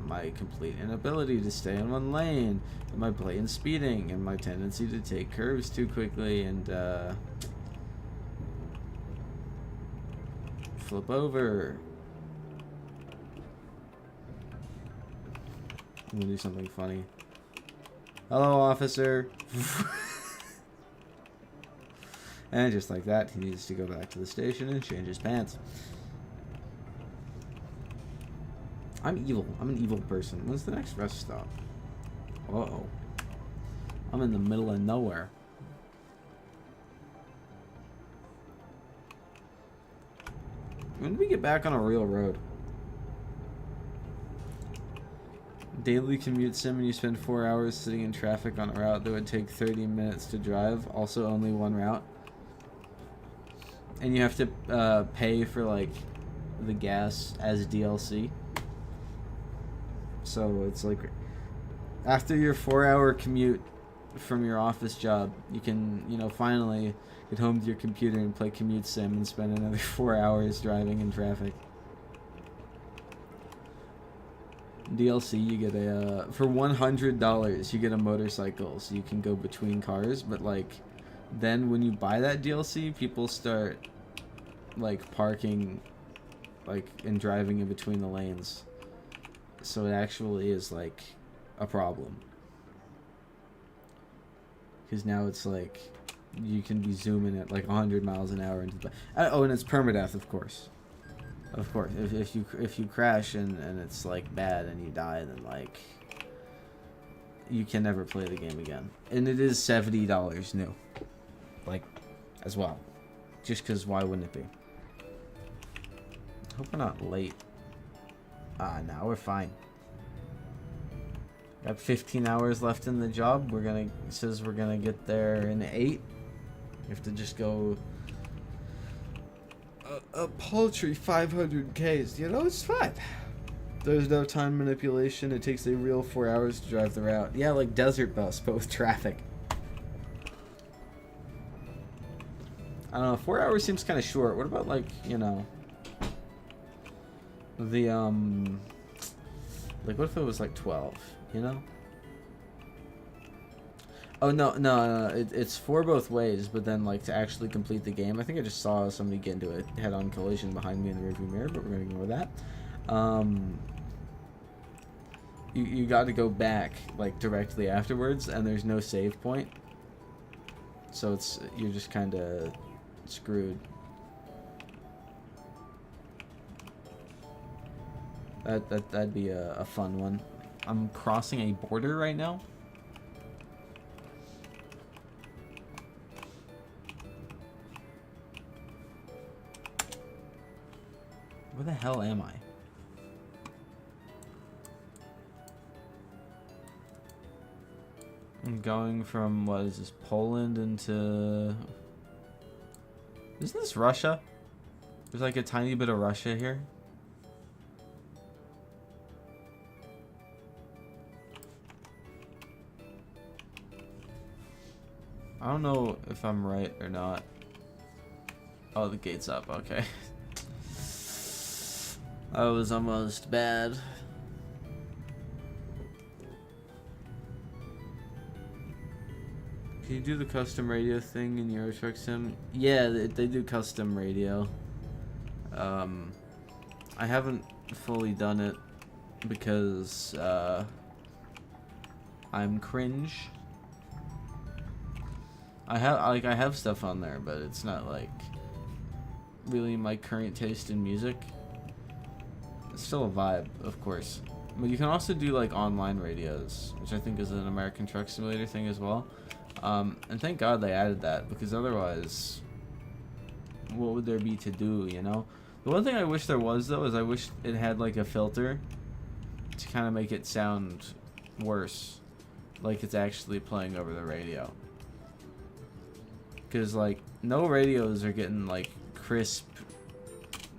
my complete inability to stay in one lane, and my blatant speeding, and my tendency to take curves too quickly and flip over. I'm gonna do something funny. Hello, officer. And just like that, he needs to go back to the station and change his pants. I'm evil. I'm an evil person. When's the next rest stop? Uh-oh. I'm in the middle of nowhere. When do we get back on a real road? Daily commute sim and you spend 4 hours sitting in traffic on a route that would take 30 minutes to drive. Also only one route. And you have to pay for, like, the gas as DLC. So it's like, after your 4-hour commute from your office job, you can, you know, finally get home to your computer and play commute sim and spend another 4 hours driving in traffic. DLC, you get a, for $100, you get a motorcycle, so you can go between cars, but, like, then when you buy that DLC, people start, like, parking, like, and driving in between the lanes. So it actually is, like, a problem. Because now it's, like, you can be zooming at, like, 100 miles an hour into the... Oh, and it's permadeath, of course. Of course. If you crash and it's, like, bad and you die, then, like, you can never play the game again. And it is $70 new. Like, as well. Just because why wouldn't it be? Hope we're not late. No, we're fine. Got 15 hours left in the job. It says we're gonna get there in 8. You have to just go a paltry 500 Ks. You know, it's fine. There's no time manipulation. It takes a real 4 hours to drive the route. Yeah, like Desert Bus, but with traffic. I don't know, 4 hours seems kind of short. What about, like, you know, the, like, what if it was, like, 12, you know? Oh, no, it's for both ways, but then, like, to actually complete the game, I think I just saw somebody get into a head-on collision behind me in the rearview mirror, but we're gonna ignore that. You got to go back, like, directly afterwards, and there's no save point. So you're just kind of screwed. That'd be a fun one. I'm crossing a border right now. Where the hell am I? I'm going from, what is this, Poland into... Isn't this Russia? There's like a tiny bit of Russia here. I don't know if I'm right or not. Oh, the gate's up, okay. That was almost bad. Can you do the custom radio thing in Euro Truck Sim? Yeah, they do custom radio. I haven't fully done it because I'm cringe. I have stuff on there, but it's not like really my current taste in music. It's still a vibe, of course. But you can also do like online radios, which I think is an American Truck Simulator thing as well. And thank God they added that, because otherwise, what would there be to do, you know? The one thing I wish there was, though, is I wish it had like a filter to kind of make it sound worse, like it's actually playing over the radio. Because like no radios are getting like crisp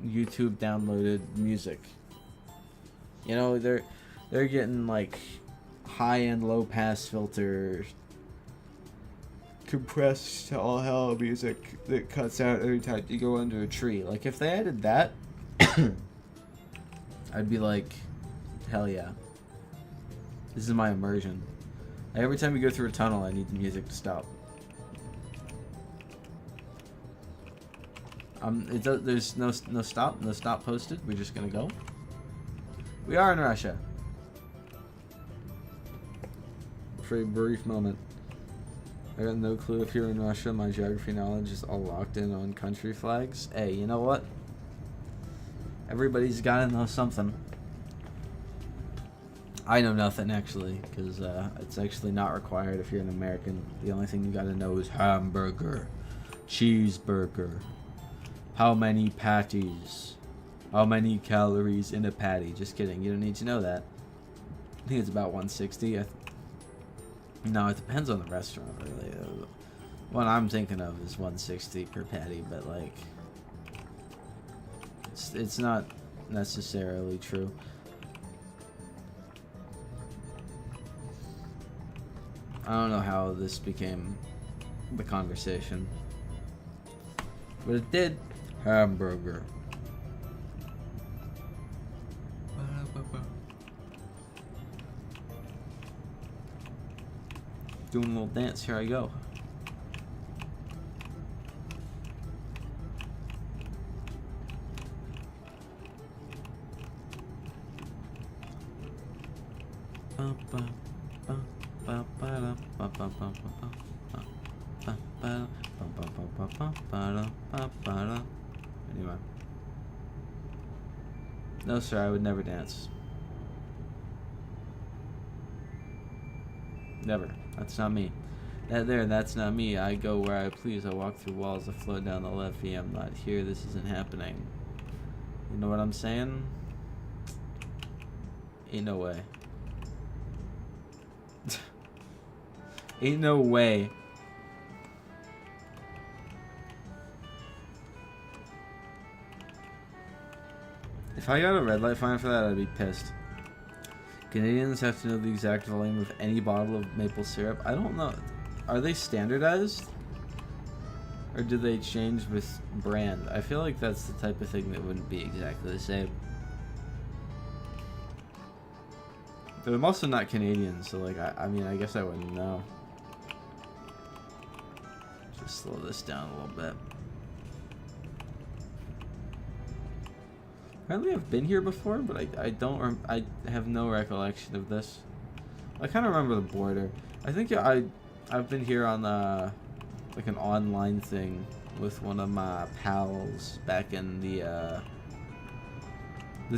YouTube downloaded music. You know, they're getting like high and low pass filter compressed to all hell music that cuts out every time you go under a tree. Like if they added that, I'd be like, hell yeah. This is my immersion. Like, every time you go through a tunnel, I need the music to stop. There's no stop posted. We're just gonna go. We are in Russia. For a brief moment. I got no clue if you're in Russia. My geography knowledge is all locked in on country flags. Hey, you know what? Everybody's gotta know something. I know nothing, actually, because it's actually not required if you're an American. The only thing you gotta know is hamburger, cheeseburger, how many patties, how many calories in a patty. Just kidding, you don't need to know that. I think it's about 160. No, it depends on the restaurant, really. What I'm thinking of is 160 per patty, but like, it's not necessarily true. I don't know how this became the conversation, but it did. Hamburger. Doing a little dance. Here I go. Anyway. No, sir, I would never dance. Never. That's not me. That's not me. I go where I please. I walk through walls that flow down the levee. I'm not here. This isn't happening. You know what I'm saying? Ain't no way. Ain't no way. If I got a red light fine for that, I'd be pissed. Canadians have to know the exact volume of any bottle of maple syrup. I don't know. Are they standardized? Or do they change with brand? I feel like that's the type of thing that wouldn't be exactly the same. But I'm also not Canadian, so like, I mean, I guess I wouldn't know. Just slow this down a little bit. Apparently I've been here before, but I have no recollection of this. I kind of remember the border. I think I've been here on like an online thing with one of my pals back in the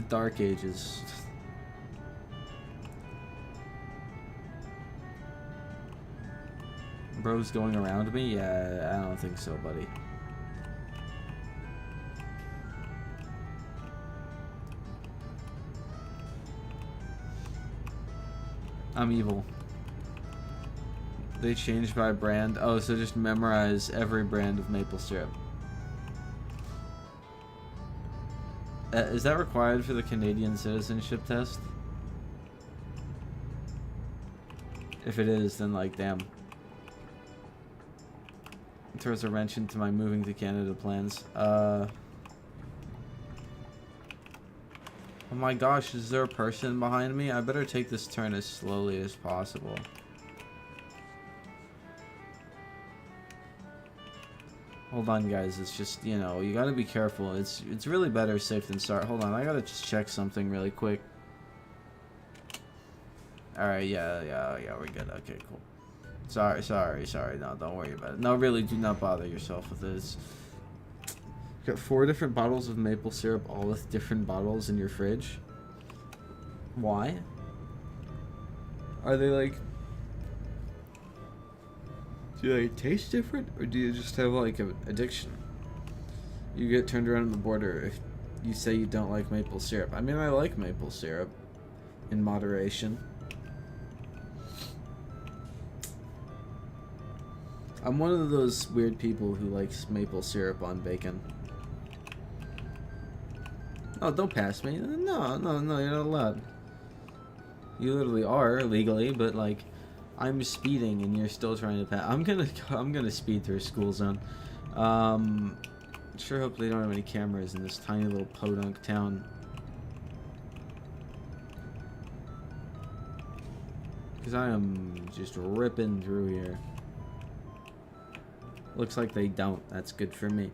dark ages. Bro's going around me? Yeah, I don't think so, buddy. I'm evil. They changed by brand. Oh, so just memorize every brand of maple syrup. Is that required for the Canadian citizenship test? If it is, then like, damn. It throws a wrench into my moving to Canada plans. Oh my gosh, is there a person behind me? I better take this turn as slowly as possible. Hold on, guys. It's just, you know, you gotta be careful. It's really better safe than sorry. Hold on, I gotta just check something really quick. Alright, yeah, we're good. Okay, cool. Sorry. No, don't worry about it. No, really, do not bother yourself with this. Got 4 different bottles of maple syrup, all with different bottles in your fridge. Why? Are they like... Do they taste different, or do you just have like an addiction? You get turned around on the border if you say you don't like maple syrup. I mean, I like maple syrup in moderation. I'm one of those weird people who likes maple syrup on bacon. Oh, don't pass me. No, you're not allowed. You literally are legally, but like, I'm speeding and you're still trying to pass. I'm gonna speed through a school zone. Sure hope they don't have any cameras in this tiny little podunk town. Because I am just ripping through here. Looks like they don't. That's good for me.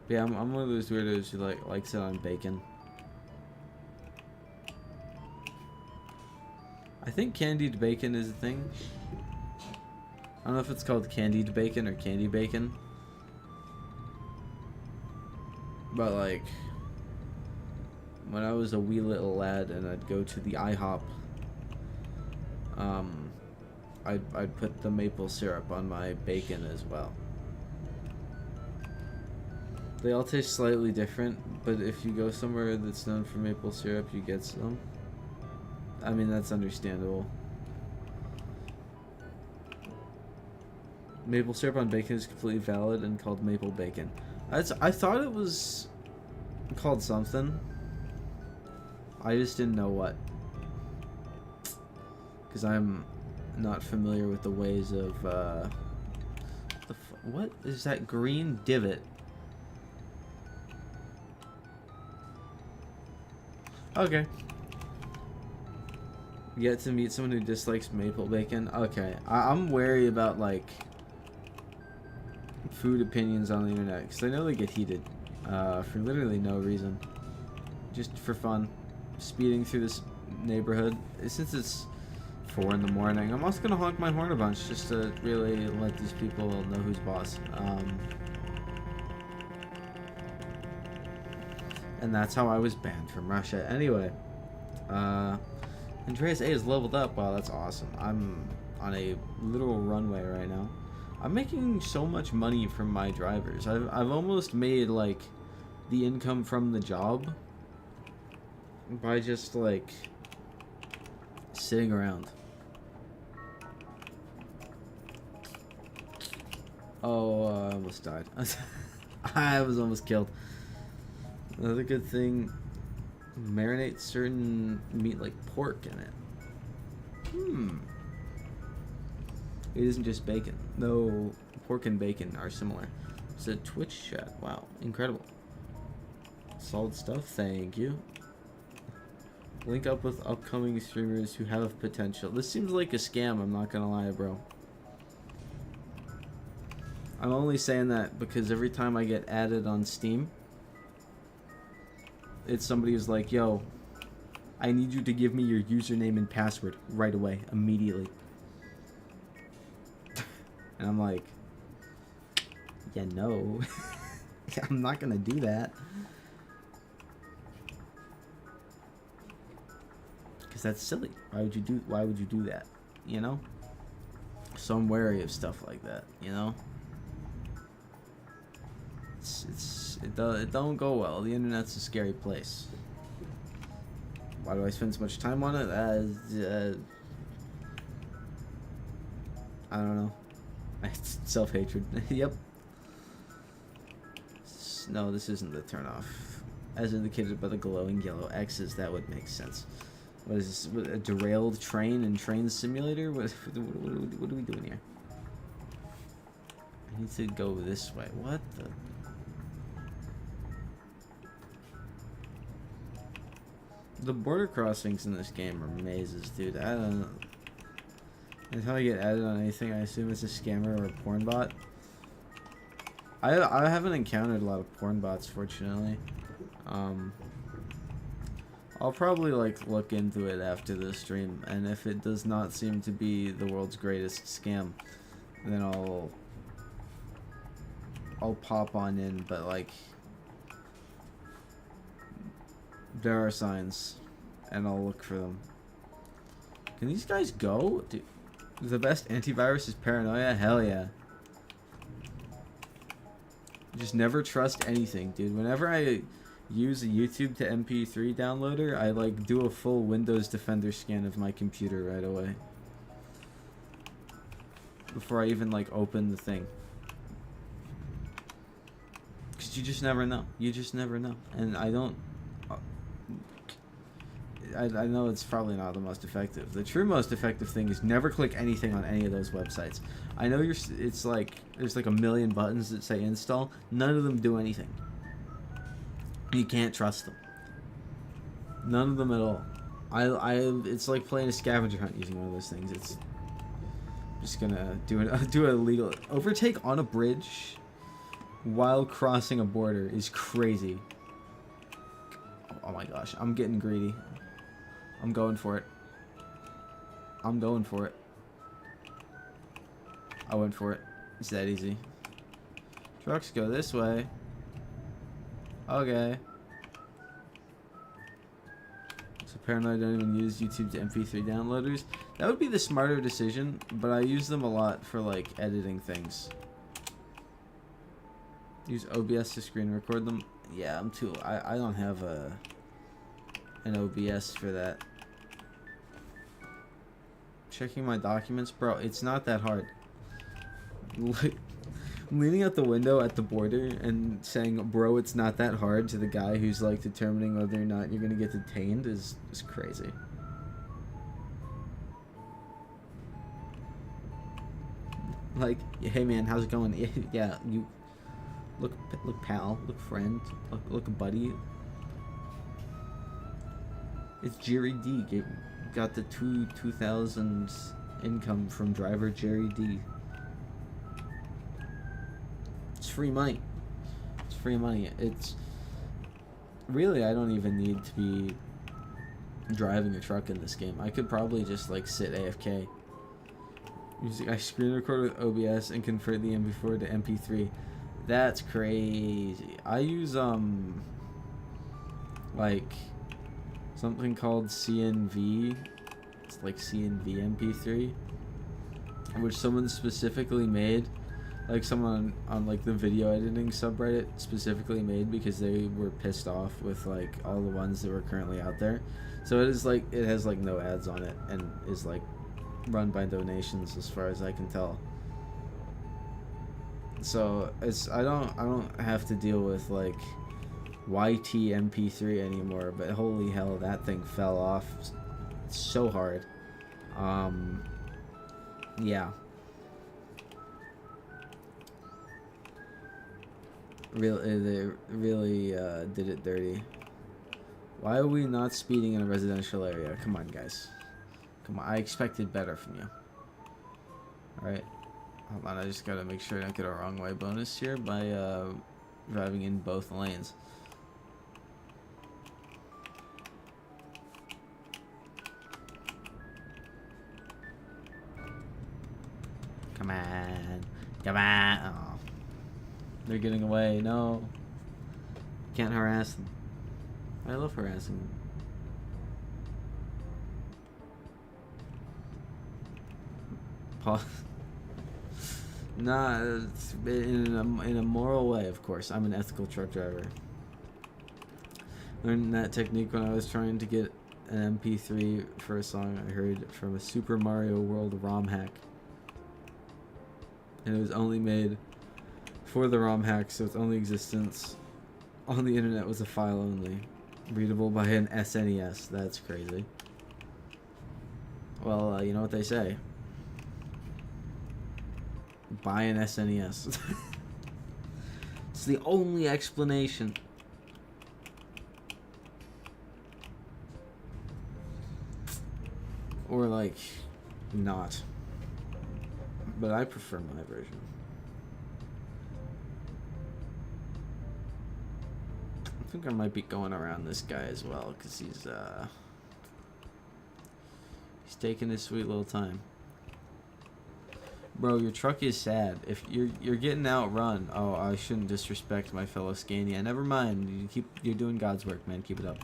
But yeah, I'm one of those weirdos who likes it on bacon. I think candied bacon is a thing. I don't know if it's called candied bacon or candy bacon. But like, when I was a wee little lad and I'd go to the IHOP, I'd put the maple syrup on my bacon as well. They all taste slightly different, but if you go somewhere that's known for maple syrup, you get some. I mean, that's understandable. Maple syrup on bacon is completely valid and called maple bacon. I thought it was called something. I just didn't know what. Because I'm not familiar with the ways of, what is that green divot? Okay. You get to meet someone who dislikes maple bacon? Okay. I'm wary about, like, food opinions on the internet, because I know they get heated for literally no reason. Just for fun. Speeding through this neighborhood. Since it's 4 in the morning, I'm also going to honk my horn a bunch just to really let these people know who's boss. And that's how I was banned from Russia. Anyway, Andreas A is leveled up. Wow, that's awesome. I'm on a literal runway right now. I'm making so much money from my drivers. I've almost made like the income from the job by just like sitting around. Oh, I almost died. I was almost killed. Another good thing, marinate certain meat like pork in it. It isn't just bacon. No, pork and bacon are similar. It's a Twitch chat. Wow, incredible. Solid stuff, thank you. Link up with upcoming streamers who have potential. This seems like a scam, I'm not gonna lie, bro. I'm only saying that because every time I get added on Steam, it's somebody who's like, yo, I need you to give me your username and password right away, immediately. And I'm like, yeah, no. I'm not gonna do that. Because that's silly. Why would you do that? You know? So I'm wary of stuff like that, you know? It don't go well. The internet's a scary place. Why do I spend so much time on it? I don't know. Self-hatred. Yep. No, this isn't the turn off. As indicated by the glowing yellow X's, that would make sense. What is this? A derailed train in Train Simulator? What are we doing here? I need to go this way. What the? The border crossings in this game are mazes, dude. I don't know. Until I get added on anything, I assume it's a scammer or a porn bot. I haven't encountered a lot of porn bots, fortunately. I'll probably like look into it after the stream, and if it does not seem to be the world's greatest scam, then I'll pop on in. But like, there are signs, and I'll look for them. Can these guys go? Dude, the best antivirus is paranoia? Hell yeah. Just never trust anything, dude. Whenever I use a YouTube to MP3 downloader, I like do a full Windows Defender scan of my computer right away. Before I even like open the thing. Cause you just never know. You just never know. And I don't... I know it's probably not the most effective. The true most effective thing is never click anything on any of those websites. I know it's like there's like a million buttons that say install. None of them do anything. You can't trust them. None of them at all. It's like playing a scavenger hunt using one of those things. It's just gonna do a illegal overtake on a bridge while crossing a border is crazy. Oh my gosh, I'm getting greedy. I'm going for it. I'm going for it. I went for it. It's that easy. Trucks go this way. Okay. So apparently I don't even use YouTube to MP3 downloaders. That would be the smarter decision, but I use them a lot for like editing things. Use OBS to screen record them. Yeah, I don't have an OBS for that. Checking my documents, bro, it's not that hard. Like, leaning out the window at the border and saying, bro, it's not that hard to the guy who's like determining whether or not you're gonna get detained is crazy. Like, hey man, how's it going? Yeah, you look pal, look friend, look buddy. It's Jerry D. Got the 2000 income from driver Jerry D. It's free money. It's free money. It's really, I don't even need to be driving a truck in this game. I could probably just like sit AFK. I screen record with OBS and convert the MP4 to MP3. That's crazy. I use like something called CNV. It's like CNV MP3, which someone specifically made, like someone on like the video editing subreddit specifically made because they were pissed off with like all the ones that were currently out there. So it has like no ads on it and is like run by donations as far as I can tell. So I don't have to deal with like YT MP3 anymore, but holy hell, that thing fell off so hard. Yeah. They really did it dirty. Why are we not speeding in a residential area? Come on, guys. Come on, I expected better from you. Alright. Hold on, I just gotta make sure I don't get a wrong way bonus here by driving in both lanes. Come on. Come on. Oh. They're getting away. No. Can't harass them. I love harassing them. Pause. Nah, it's in a moral way, of course. I'm an ethical truck driver. Learned that technique when I was trying to get an MP3 for a song I heard from a Super Mario World ROM hack. and it was only made for the ROM hack, so its only existence on the internet was a file only, readable by an SNES. That's crazy. Well, you know what they say. Buy an SNES. It's the only explanation. Or like, not. But I prefer my version. I think I might be going around this guy as well, because he's taking his sweet little time. Bro, your truck is sad. If you're getting outrun, oh, I shouldn't disrespect my fellow Scania. Never mind. You're doing God's work, man. Keep it up.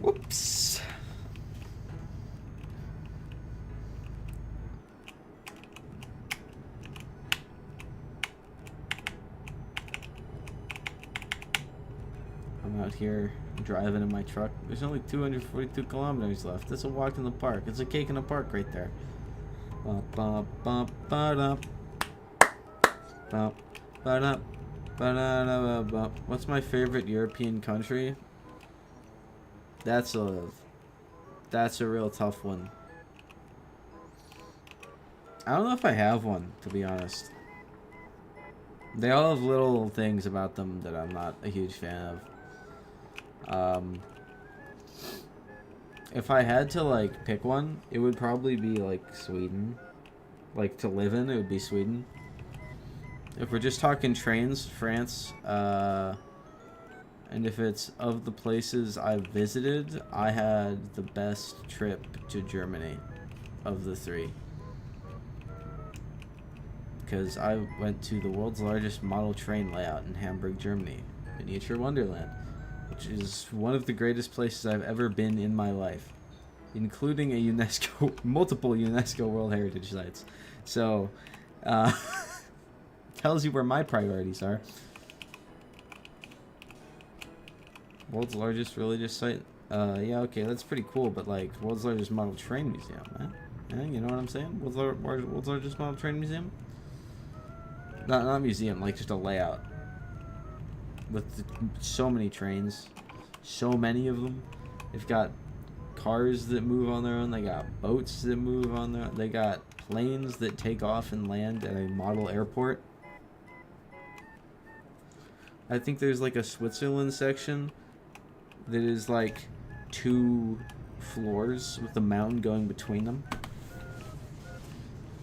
Whoops. I'm out here driving in my truck. There's only 242 kilometers left. That's a walk in the park. It's a cake in the park right there. What's my favorite European country? That's a real tough one. I don't know if I have one, to be honest. They all have little things about them that I'm not a huge fan of. If I had to like pick one, it would probably be like Sweden. Like to live in, it would be Sweden. If we're just talking trains, France, and if it's of the places I've visited, I had the best trip to Germany of the three. Because I went to the world's largest model train layout in Hamburg, Germany, Miniature Wonderland, which is one of the greatest places I've ever been in my life, including a multiple UNESCO World Heritage Sites. So, tells you where my priorities are. World's largest religious site? Yeah, okay, that's pretty cool, but like, world's largest model train museum, man. Yeah, you know what I'm saying? World's largest model train museum? Not museum, like just a layout. With so many trains. So many of them. They've got cars that move on their own. They got boats that move on their own. They got planes that take off and land at a model airport. I think there's like a Switzerland section that is like 2 floors with a mountain going between them.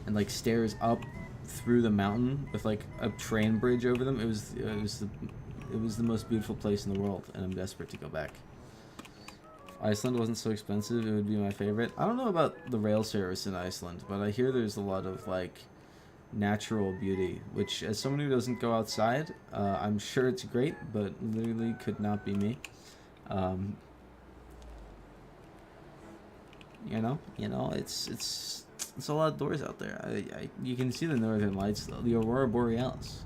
And like stairs up through the mountain with like a train bridge over them. It was the most beautiful place in the world, and I'm desperate to go back. If Iceland wasn't so expensive, it would be my favorite. I don't know about the rail service in Iceland, but I hear there's a lot of like natural beauty, which as someone who doesn't go outside, I'm sure it's great, but literally could not be me. You know, it's a lot of doors out there. You can see the northern lights, though, the aurora borealis.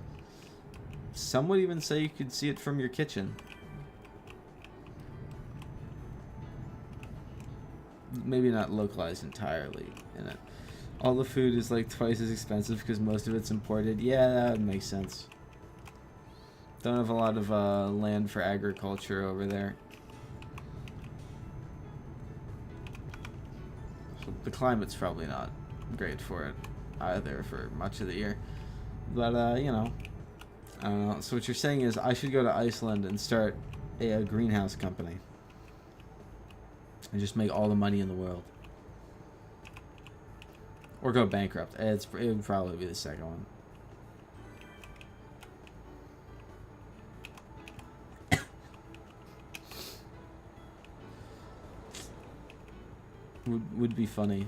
Some would even say you could see it from your kitchen. Maybe not localized entirely in it. All the food is like twice as expensive because most of it's imported. Yeah, that would make sense. Don't have a lot of land for agriculture over there. So the climate's probably not great for it either for much of the year. But, you know, I don't know. So what you're saying is I should go to Iceland and start a greenhouse company. And just make all the money in the world. Or go bankrupt. It would probably be the second one. Would be funny.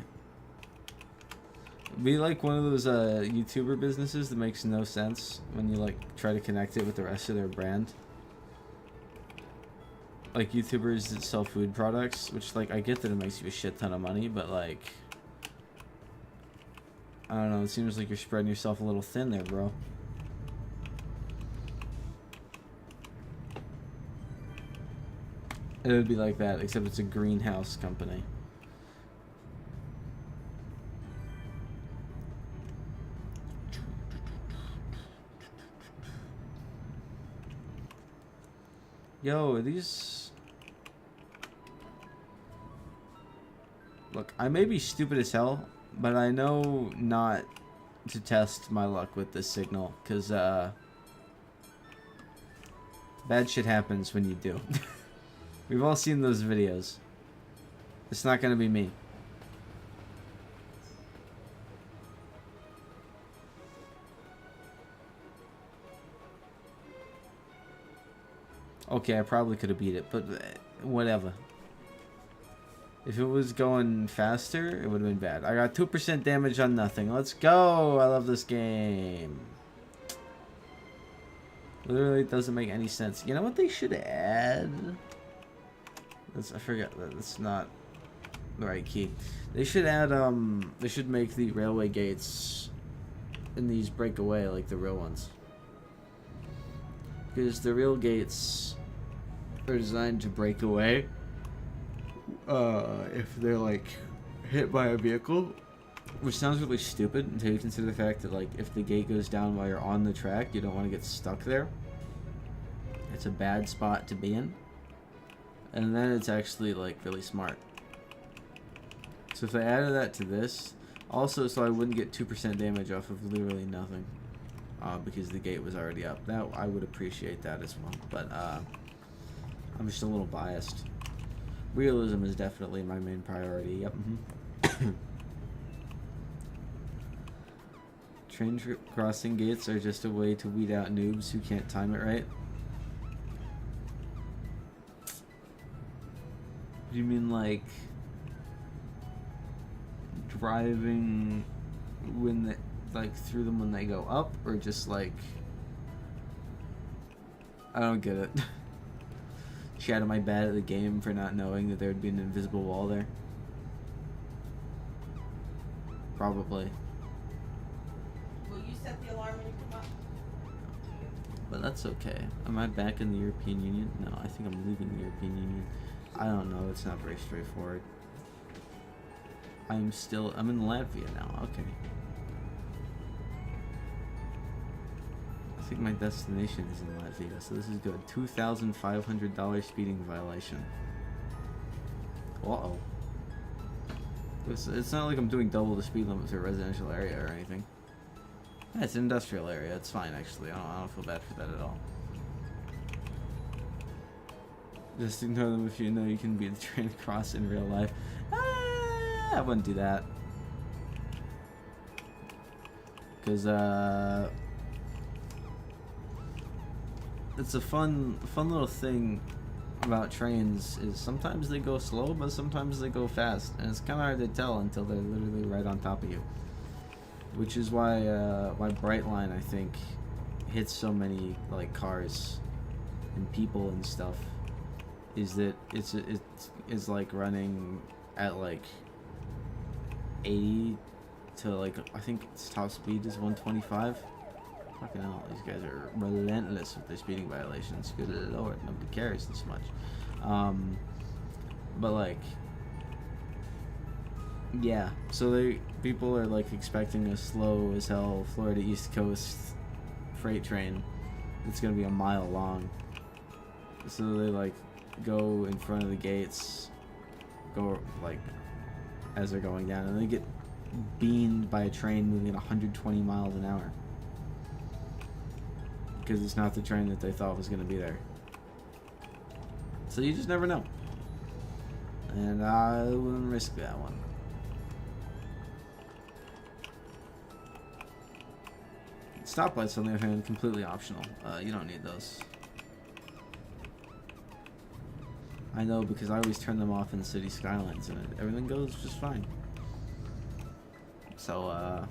Be like one of those YouTuber businesses that makes no sense when you like try to connect it with the rest of their brand. Like YouTubers that sell food products, which like I get that it makes you a shit ton of money, but like I don't know, it seems like you're spreading yourself a little thin there, bro. It would be like that, except it's a greenhouse company. Yo, are these... Look, I may be stupid as hell, but I know not to test my luck with this signal, because, bad shit happens when you do. We've all seen those videos. It's not gonna be me. Okay, I probably could have beat it, but whatever. If it was going faster, it would have been bad. I got 2% damage on nothing. Let's go! I love this game. Literally, it doesn't make any sense. You know what they should add? I forget. That's not the right key. They should add, they should make the railway gates in these break away like the real ones. Because the real gates are designed to break away if they're like hit by a vehicle, which sounds really stupid until you consider the fact that like if the gate goes down while you're on the track, you don't want to get stuck there. It's a bad spot to be in, and then it's actually like really smart. So if I added that to this, also so I wouldn't get 2% damage off of literally nothing. Because the gate was already up. That I would appreciate that as well, but I'm just a little biased. Realism is definitely my main priority. Yep. Train crossing gates are just a way to weed out noobs who can't time it right. Do you mean like driving when the like through them when they go up, or just like I don't get it. Chat, am I bad at the game for not knowing that there would be an invisible wall there? Probably. Will you set the alarm when you come up? But that's okay. Am I back in the European Union? No, I think I'm leaving the European Union. I don't know, it's not very straightforward. I'm in Latvia now, okay. I think my destination is in Latvia, so this is good. $2,500 speeding violation. Uh-oh. It's not like I'm doing double the speed limit to a residential area or anything. Yeah, it's an industrial area. It's fine, actually. I don't feel bad for that at all. Just ignore them if you know you can beat the train across in real life. I wouldn't do that. Because, it's a fun little thing about trains is sometimes they go slow, but sometimes they go fast, and it's kind of hard to tell until they're literally right on top of you. Which is why Brightline, I think, hits so many like cars and people and stuff. Is that it's like running at like 80 to like I think its top speed is 125. Fucking hell, these guys are relentless with their speeding violations. Good lord, nobody cares this much. But like, yeah. So people are like expecting a slow as hell Florida East Coast freight train that's gonna be a mile long. So they like go in front of the gates, go like as they're going down, and they get beamed by a train moving at 120 miles an hour. Because it's not the train that they thought was going to be there. So you just never know. And I wouldn't risk that one. Stoplights, on the other hand, completely optional. You don't need those. I know, because I always turn them off in city skylines and everything goes just fine. So,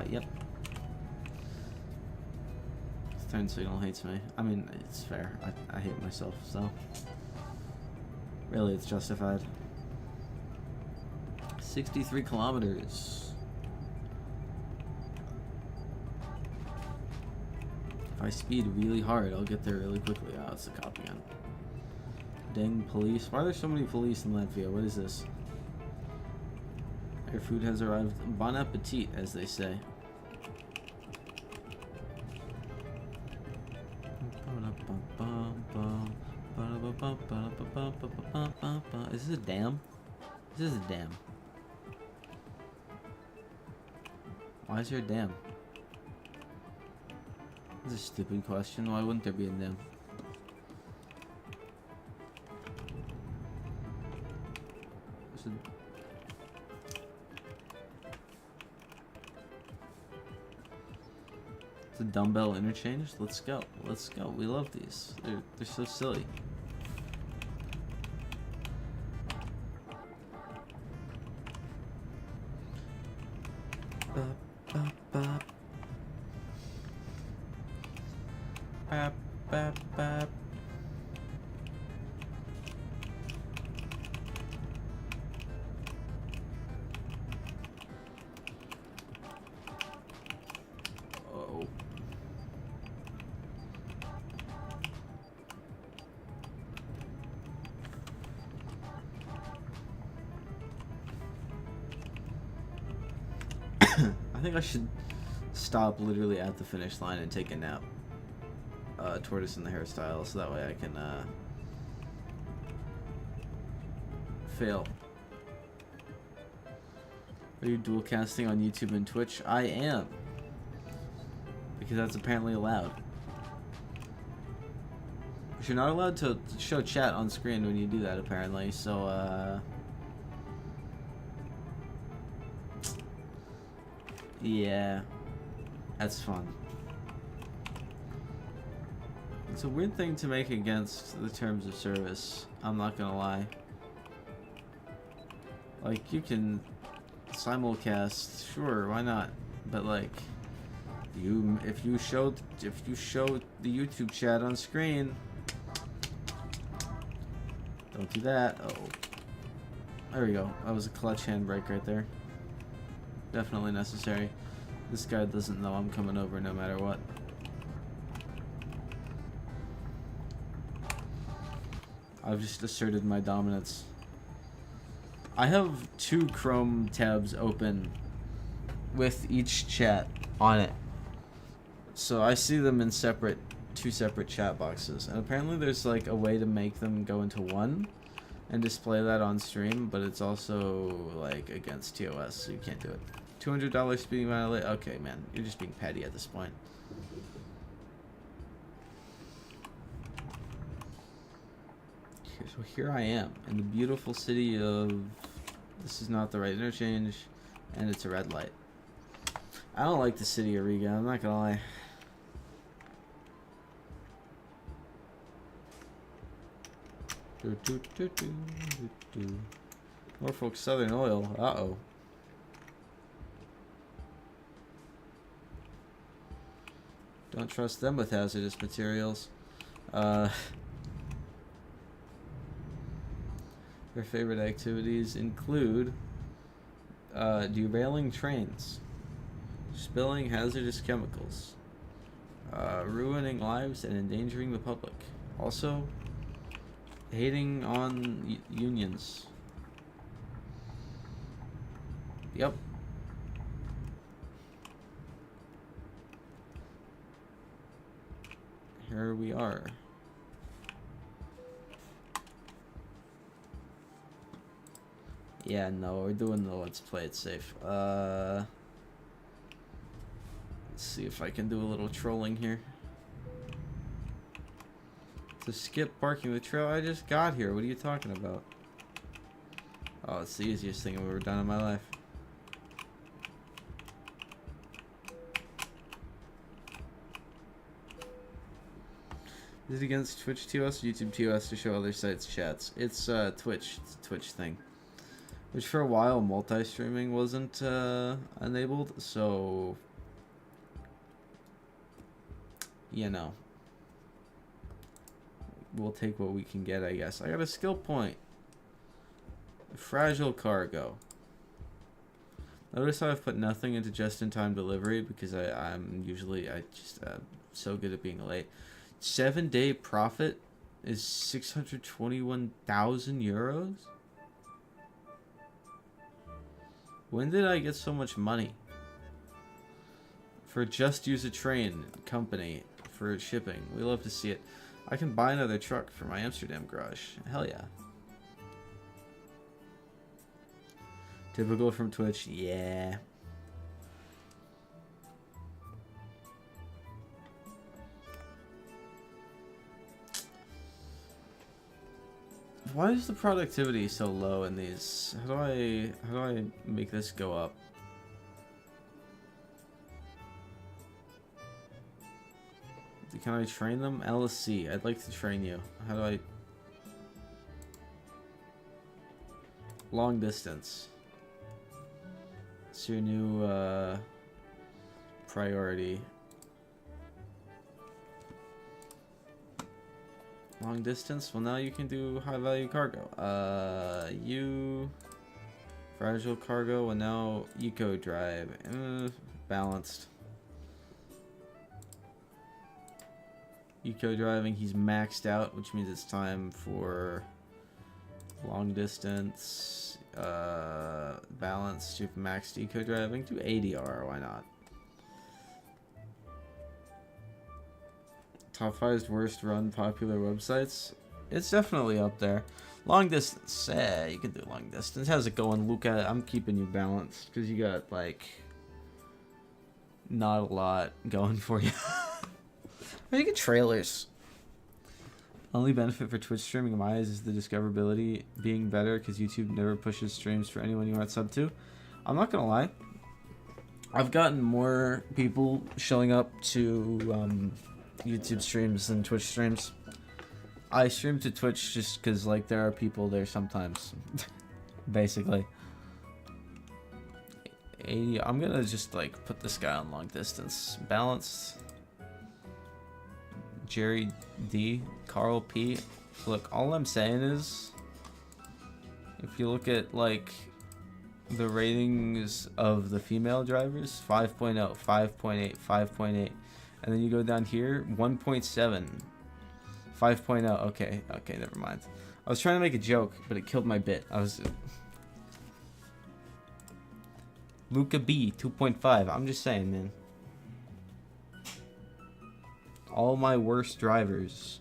yep. Turn signal hates me. I mean, it's fair. I hate myself, so really it's justified. 63 kilometers. If I speed really hard, I'll get there really quickly. Oh, it's the cop again. Dang police. Why are there so many police in Latvia? What is this? Your food has arrived. Bon appetit, as they say. Is this a dam? This is a dam. Why is there a dam? This is a stupid question. Why wouldn't there be a dam? It's a dumbbell interchange. Let's go. Let's go. We love these. They're so silly. Bap, bap, bap. Oh. I think I should stop literally at the finish line and take a nap. Tortoise in the hairstyle, so that way I can fail. Are you dual casting on YouTube and Twitch? I am, because that's apparently allowed. But you're not allowed to show chat on screen when you do that, apparently. So yeah, that's fun. It's a weird thing to make against the terms of service, I'm not gonna lie. Like, you can simulcast, sure, why not? But like, if you show the YouTube chat on screen, don't do that. Oh, there we go. That was a clutch handbrake right there. Definitely necessary. This guy doesn't know I'm coming over no matter what. I've just asserted my dominance. I have 2 Chrome tabs open with each chat on it. So I see them in 2 separate chat boxes. And apparently there's like a way to make them go into one and display that on stream, but it's also like against TOS, so you can't do it. $200 speeding violation. Okay, man, you're just being petty at this point. So here I am in the beautiful city of, this is not the right interchange, and it's a red light. I don't like the city of Riga, I'm not gonna lie. Norfolk Southern Oil, uh-oh. Don't trust them with hazardous materials. Their favorite activities include derailing trains, spilling hazardous chemicals, ruining lives and endangering the public. Also, hating on unions. Yep. Here we are. Yeah, no, we're doing the let's play it safe. Let's see if I can do a little trolling here. To skip parking the trail, I just got here. What are you talking about? Oh, it's the easiest thing I've ever done in my life. Is it against Twitch TOS or YouTube TOS to show other sites' chats? It's Twitch. It's a Twitch thing. Which for a while multi-streaming wasn't enabled, so you know, we'll take what we can get, I guess. I got a skill point. Fragile cargo. Notice how I've put nothing into just-in-time delivery because I'm usually so good at being late. 7-day profit is 621,000 euros. When did I get so much money? For Just Use a Train company for shipping. We love to see it. I can buy another truck for my Amsterdam garage. Hell yeah. Typical from Twitch. Yeah. Why is the productivity so low in these? How do I make this go up? Can I train them? LSC, I'd like to train you. How do I... Long distance. It's your new priority. Long distance? Well, now you can do high value cargo. You... Fragile cargo, and now eco drive. Balanced. Eco driving, he's maxed out, which means it's time for long distance, balanced, super maxed eco driving. Do ADR, why not? Top 5's worst run popular websites. It's definitely up there. Long distance, you can do long distance. How's it going, Luca? I'm keeping you balanced because you got like not a lot going for you. You get trailers. Only benefit for Twitch streaming in my eyes is the discoverability being better because YouTube never pushes streams for anyone you aren't sub to. I'm not gonna lie. I've gotten more people showing up to YouTube streams than Twitch streams. I stream to Twitch just because like there are people there sometimes. Basically. 80. I'm gonna just like put this guy on long distance. Balanced. Jerry D, Carl P. Look, all I'm saying is, if you look at like the ratings of the female drivers, 5.0, 5.8, 5.8, and then you go down here, 1.7, 5.0. Okay, never mind. I was trying to make a joke, but it killed my bit. Luca B, 2.5. I'm just saying, man. All my worst drivers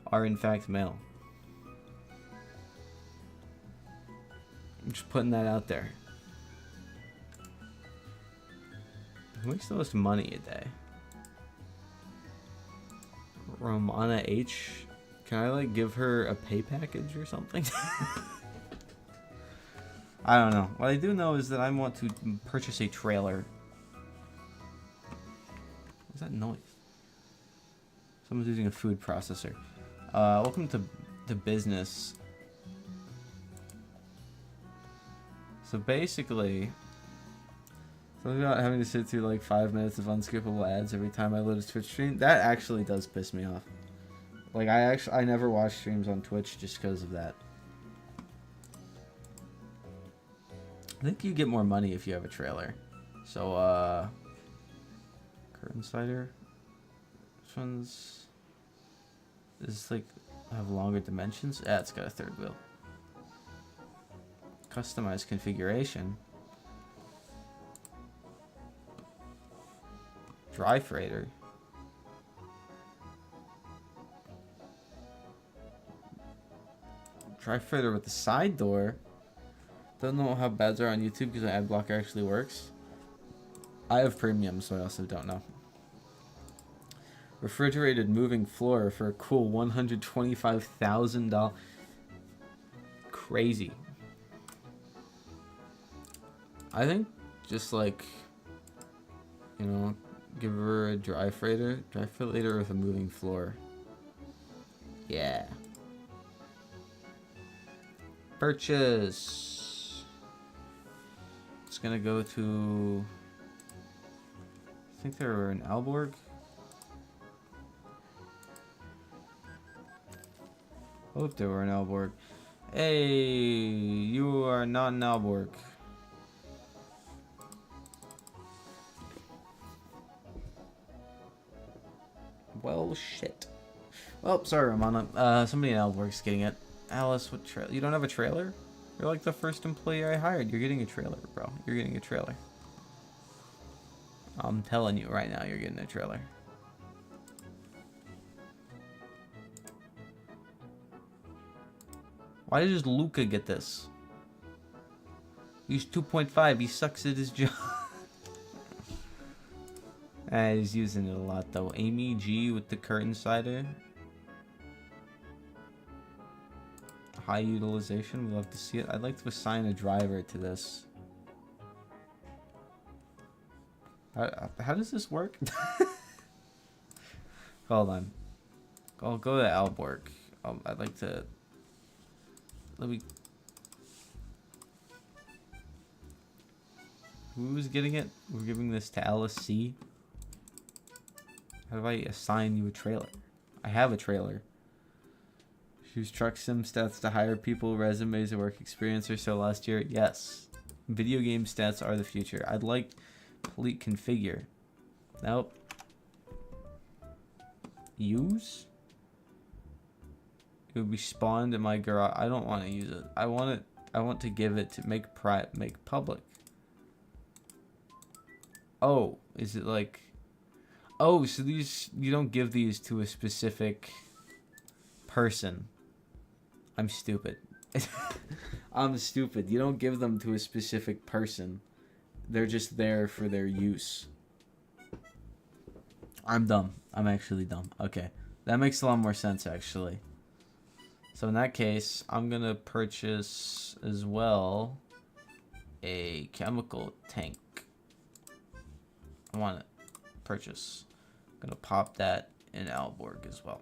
are in fact male. I'm just putting that out there. Who makes the most money a day? Romana H. Can I like give her a pay package or something? I don't know. What I do know is that I want to purchase a trailer. What's that noise? Someone's using a food processor. Welcome to business. So basically, something about having to sit through like 5 minutes of unskippable ads every time I load a Twitch stream, that actually does piss me off. Like I never watch streams on Twitch just because of that. I think you get more money if you have a trailer. So curtain cider. Which one's... Does this like have longer dimensions? Yeah, it's got a third wheel. Customized configuration. Dry freighter. Dry freighter with the side door. Don't know how bads are on YouTube because my ad blocker actually works. I have premium, so I also don't know. Refrigerated moving floor for a cool $125,000. Crazy. I think just like, you know, give her a dry freighter with a moving floor. Yeah. Purchase. It's gonna go to, I think they were in Aalborg. Hope they were in Aalborg. Hey, you are not in Aalborg. Well, shit. Well, sorry, Romana. Somebody in Aalborg's getting it. Alice, what trailer? You don't have a trailer? You're like the first employee I hired. You're getting a trailer, bro. You're getting a trailer. I'm telling you right now, you're getting a trailer. Why does Luca get this? He's 2.5. He sucks at his job. He's using it a lot though. Amy G with the curtain cider. High utilization. We love to see it. I'd like to assign a driver to this. How does this work? Hold on. I'll go to Alborg. I'd like to. Let me. Who's getting it? We're giving this to Alice C. How do I assign you a trailer? I have a trailer. Use truck sim stats to hire people, resumes, and work experience or so last year. Yes. Video game stats are the future. I'd like complete configure. Nope. Use? It would be spawned in my garage. I don't want to use it. I want to give it to make public. Oh, is it like... Oh, so these... You don't give these to a specific person. I'm stupid. I'm stupid. You don't give them to a specific person. They're just there for their use. I'm dumb. I'm actually dumb. Okay. That makes a lot more sense, actually. So in that case, I'm going to purchase as well a chemical tank. I want to purchase. I'm going to pop that in Alborg as well.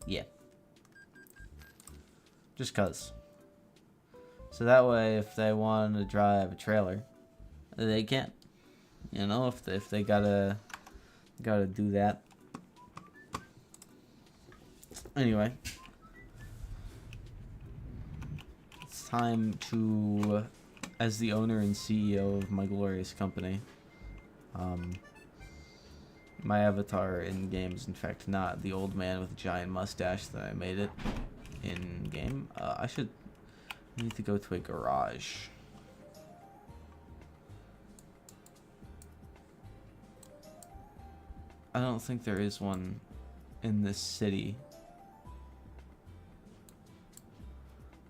Yeah. Just cause. So that way, if they want to drive a trailer, they can. You know, if they gotta do that. Anyway, it's time to, as the owner and CEO of my glorious company, my avatar in game is in fact not the old man with a giant mustache that I made it in game. I need to go to a garage. I don't think there is one in this city.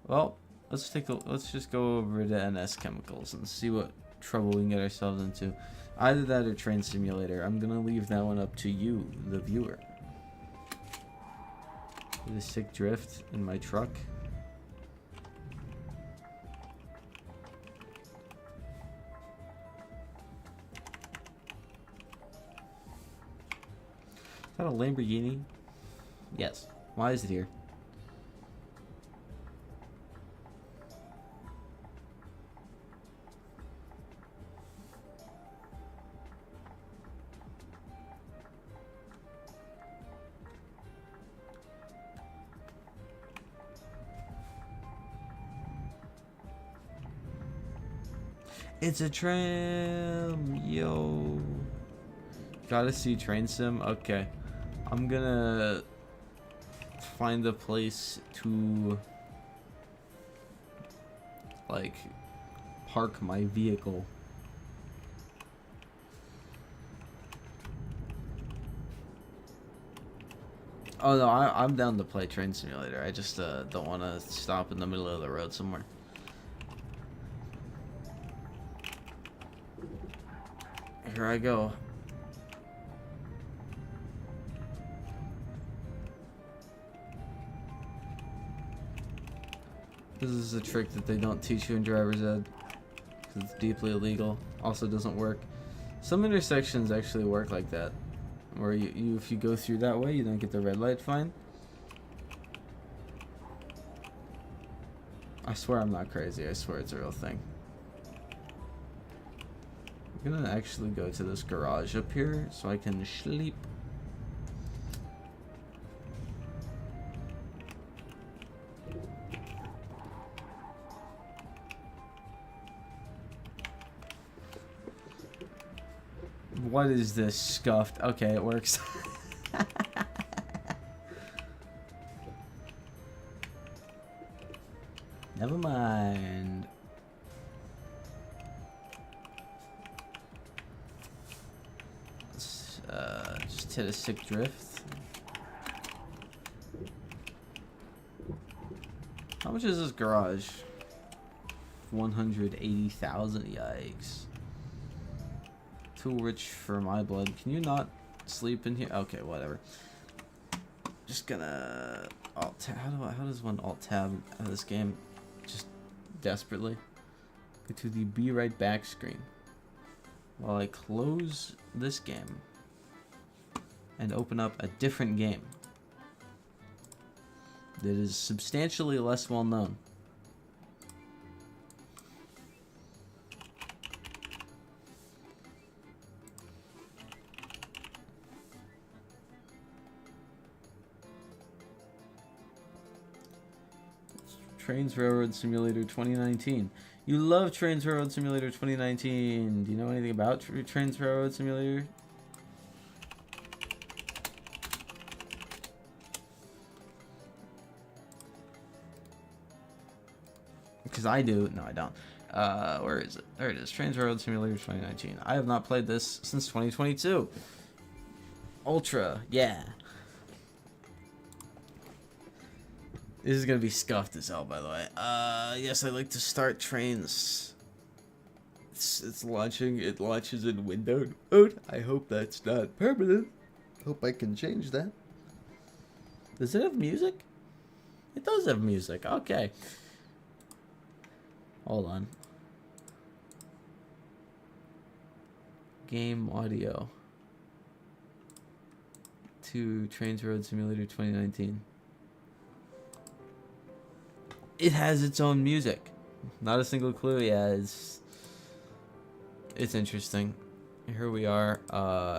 Well, let's just go over to NS Chemicals and see what trouble we can get ourselves into. Either that or Train Simulator. I'm gonna leave that one up to you, the viewer. With a sick drift in my truck. Is that a Lamborghini? Yes. Why is it here? It's a tram, yo. Gotta see train sim. Okay, I'm gonna find a place to like park my vehicle. Oh no, I'm down to play Train Simulator. I just don't want to stop in the middle of the road somewhere. Here I go. This is a trick that they don't teach you in driver's ed, because it's deeply illegal. Also doesn't work. Some intersections actually work like that, where you if you go through that way, you don't get the red light fine. I swear I'm not crazy. I swear it's a real thing. I'm gonna actually go to this garage up here so I can sleep. What is this scuffed? Okay, it works. Never mind. Let's just hit a sick drift. How much is this garage? 180,000. Yikes. Too rich for my blood. Can you not sleep in here? Okay, whatever. Just gonna alt tab. How does one alt tab out of this game? Just desperately. Go to the be right back screen while I close this game and open up a different game that is substantially less well known. Trainz Railroad Simulator 2019. You love Trainz Railroad Simulator 2019. Do you know anything about Trainz Railroad Simulator? Because I do. No, I don't. Where is it? There it is. Trainz Railroad Simulator 2019. I have not played this since 2022. Ultra. Yeah. This is gonna be scuffed as hell, by the way. Yes, I like to start trains. It's launching. It launches in window mode. I hope that's not permanent. Hope I can change that. Does it have music? It does have music. Okay. Hold on. Game audio. To Trainz Railroad Simulator 2019. It has its own music. Not a single clue. Yeah, it's interesting. Here we are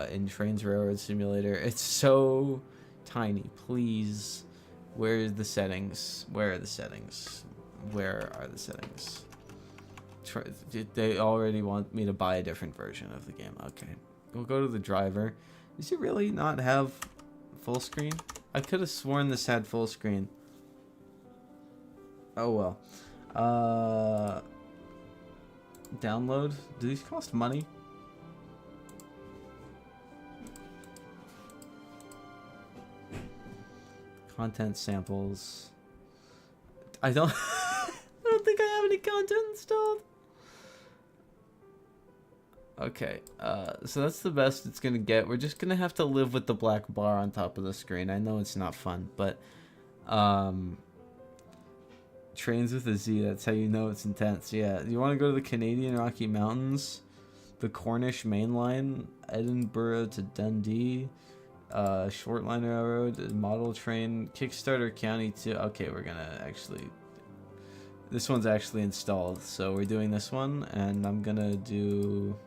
in Trainz Railroad Simulator. It's so tiny. Please, where are the settings? Where are the settings? Where are the settings? They already want me to buy a different version of the game. Okay, we'll go to the driver. Does it really not have full screen? I could have sworn this had full screen. Oh well. Download. Do these cost money? Content samples. I don't I don't think I have any content installed. Okay, so that's the best it's gonna get. We're just gonna have to live with the black bar on top of the screen. I know it's not fun, but Trains with a Z, that's how you know it's intense. Yeah, you want to go to the Canadian Rocky Mountains, the Cornish Main Line, Edinburgh to Dundee, Short Line Railroad, Model Train, Kickstarter County to... Okay, we're gonna actually... This one's actually installed, so we're doing this one, and I'm gonna do...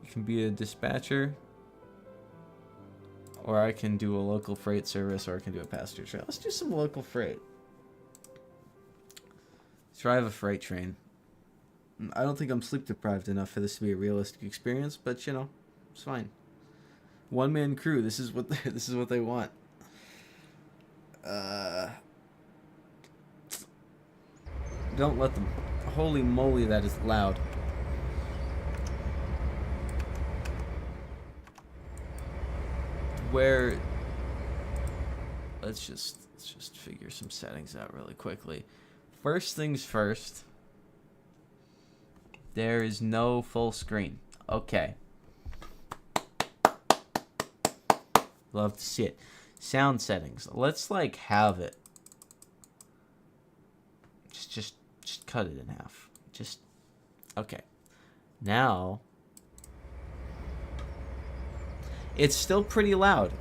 You can be a dispatcher. Or I can do a local freight service, or I can do a passenger train. Let's do some local freight. Let's drive a freight train. I don't think I'm sleep deprived enough for this to be a realistic experience, but you know, it's fine. One man crew. This is what this is what they want. Don't let them. Holy moly, that is loud. Where let's just figure some settings out really quickly. First things first, there is no full screen. Okay, love to see it. Sound settings, let's like have it just cut it in half. Just okay. Now it's still pretty loud.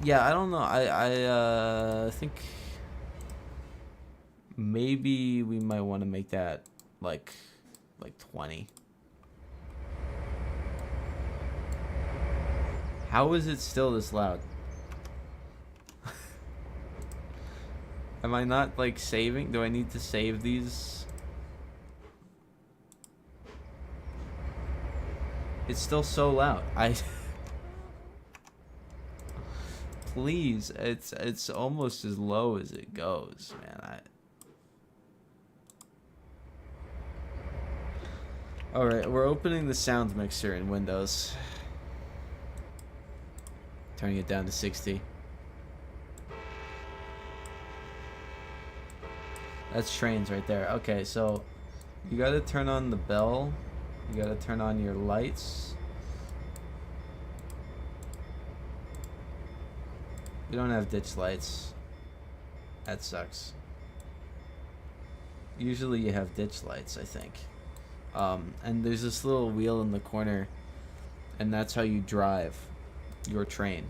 Yeah, I don't know. I think maybe we might want to make that like 20. How is it still this loud? Am I not like saving? Do I need to save these? It's still so loud. Please, it's almost as low as it goes, man. All right, we're opening the sound mixer in Windows. Turning it down to 60. That's trains right there. Okay, so you gotta turn on the bell. You gotta turn on your lights. We don't have ditch lights. That sucks. Usually you have ditch lights, I think. And there's this little wheel in the corner, and that's how you drive your train.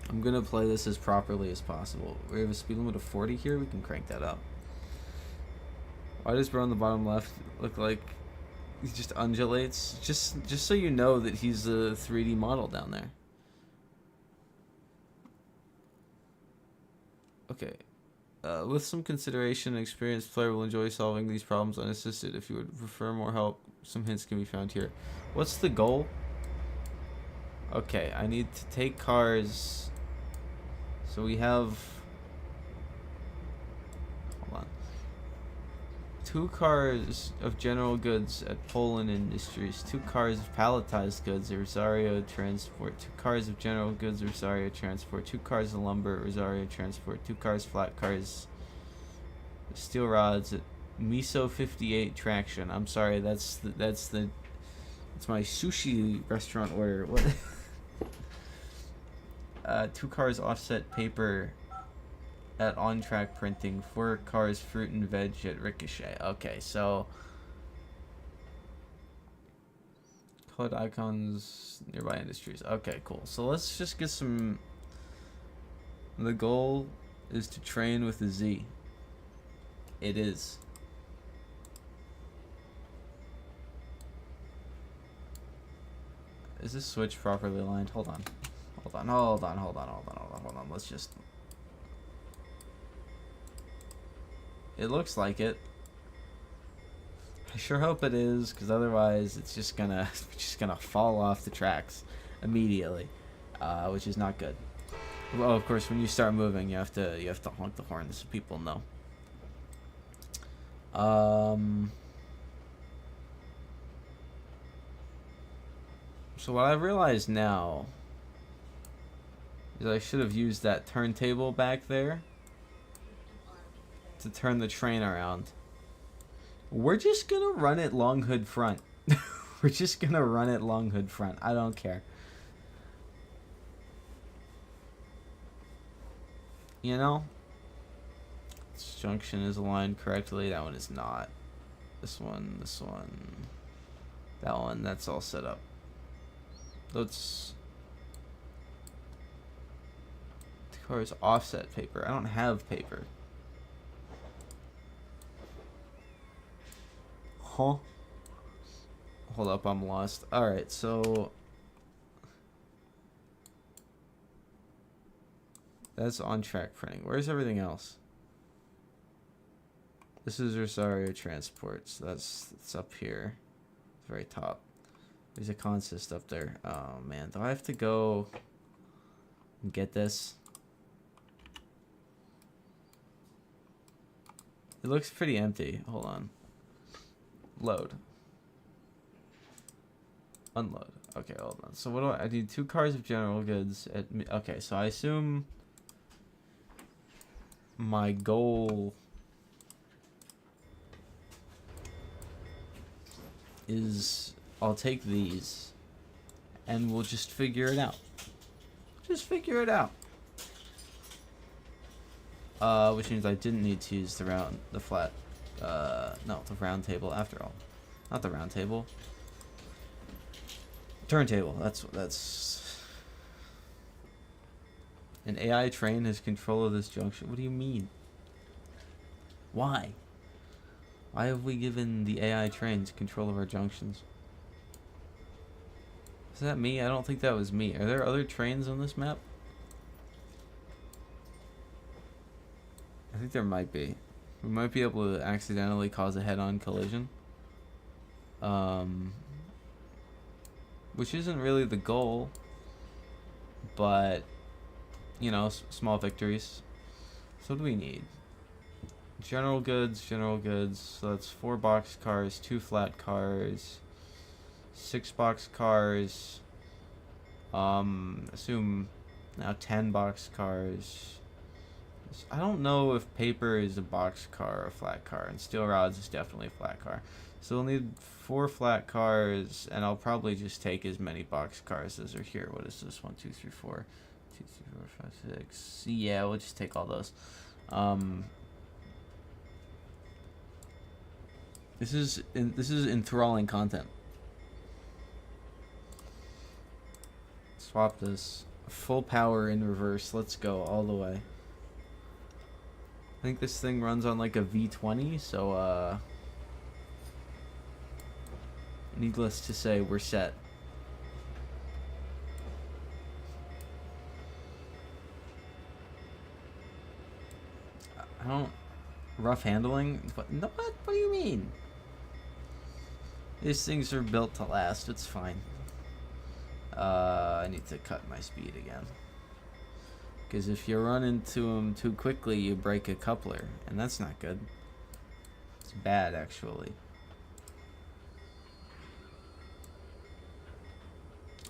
I'm gonna play this as properly as possible. We have a speed limit of 40 here. We can crank that up. Why does bro on the bottom left look like he just undulates? Just so you know that he's a 3D model down there. Okay. With some consideration, an experienced player will enjoy solving these problems unassisted. If you would prefer more help, some hints can be found here. What's the goal? Okay, I need to take cars. So we have... Hold on. 2 cars of general goods at Poland Industries. 2 cars of palletized goods at Rosario Transport. 2 cars of general goods, Rosario Transport. 2 cars of lumber at Rosario Transport. 2 cars flat cars, steel rods at Miso 58 Traction. I'm sorry, that's my sushi restaurant order. What? 2 cars offset paper at On Track Printing. 4 cars fruit and veg at Ricochet. Okay, so colored icons nearby industries. Okay, cool. So let's just get some. The goal is to train with a Z. It is. Is this switch properly aligned? Hold on. Hold on. Let's just... It looks like it. I sure hope it is, because otherwise it's just gonna fall off the tracks immediately, which is not good. Well, of course, when you start moving, you have to honk the horn so people know. So what I've realized now is I should have used that turntable back there to turn the train around. We're just gonna run it long hood front. We're just gonna run it long hood front. I don't care. You know? This junction is aligned correctly. That one is not. This one. That one, that's all set up. Let's... The car's offset paper. I don't have paper. Huh? Hold up, I'm lost. Alright, so... That's on track printing. Where's everything else? This is Rosario Transport, so that's up here. Very top. There's a consist up there. Oh man, do I have to go and get this? It looks pretty empty. Hold on. Load. Unload. Okay, hold on. So what do I need? 2 cars of general goods at... Okay, so I assume my goal is I'll take these and we'll just figure it out. Just figure it out. Which means I didn't need to use the round table after all. Not the round table. Turntable. That's an AI train has control of this junction. What do you mean? Why? Why have we given the AI trains control of our junctions? Is that me? I don't think that was me. Are there other trains on this map? I think there might be. We might be able to accidentally cause a head-on collision. Which isn't really the goal. But, you know, small victories. So what do we need? General goods. So that's 4 box cars, 2 flat cars, 6 box cars, Assume now 10 boxcars. I don't know if paper is a boxcar or a flat car, and steel rods is definitely a flat car. So we'll need 4 flat cars, and I'll probably just take as many boxcars as are here. What is this? 1, 2, 3, 4. 2, 3, 4, 5, 6. Yeah, we'll just take all those. This is enthralling content. Swap this. Full power in reverse. Let's go all the way. I think this thing runs on like a V20, so needless to say, we're set. I don't... Rough handling? What? No, what? What do you mean? These things are built to last. It's fine. I need to cut my speed again. Because if you run into them too quickly, you break a coupler. And that's not good. It's bad, actually.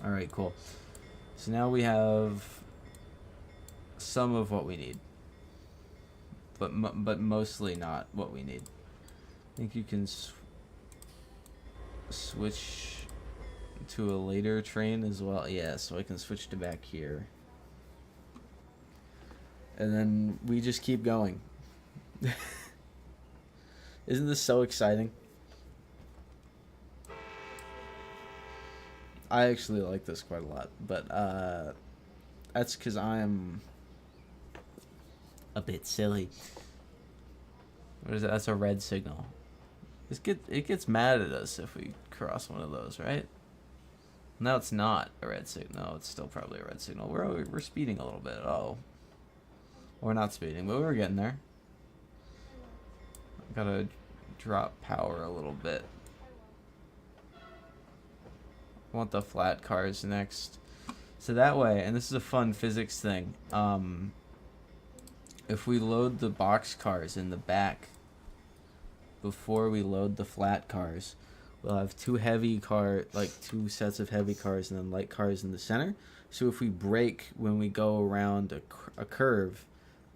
Alright, cool. So now we have some of what we need. But mostly not what we need. I think you can switch to a later train as well. Yeah, so I can switch to back here. And then we just keep going. Isn't this so exciting? I actually like this quite a lot, but that's because I'm a bit silly. What is that? That's a red signal. It gets mad at us if we cross one of those, right? No, it's not a red signal. No, it's still probably a red signal. We're speeding a little bit. Oh, we're not speeding, but we're getting there. Gotta drop power a little bit. I want the flat cars next. So that way, and this is a fun physics thing. If we load the box cars in the back before we load the flat cars, we'll have two sets of heavy cars and then light cars in the center. So if we brake when we go around a curve,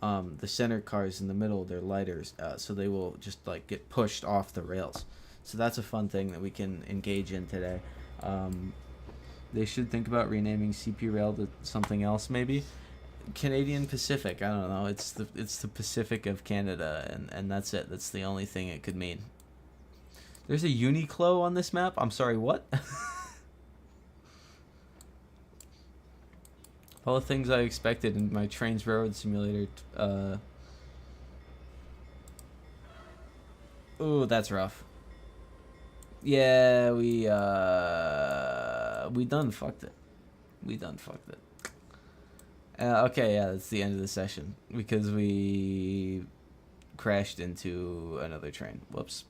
the center cars in the middle, they're lighters, so they will just like get pushed off the rails. So that's a fun thing that we can engage in today. They should think about renaming CP Rail to something else, maybe. Canadian Pacific, I don't know. It's the Pacific of Canada, and that's it. That's the only thing it could mean. There's a Uniqlo on this map? I'm sorry, what? All the things I expected in my Trainz Railroad Simulator. Ooh, that's rough. Yeah, we done fucked it. Okay, yeah, that's the end of the session because we crashed into another train. Whoops.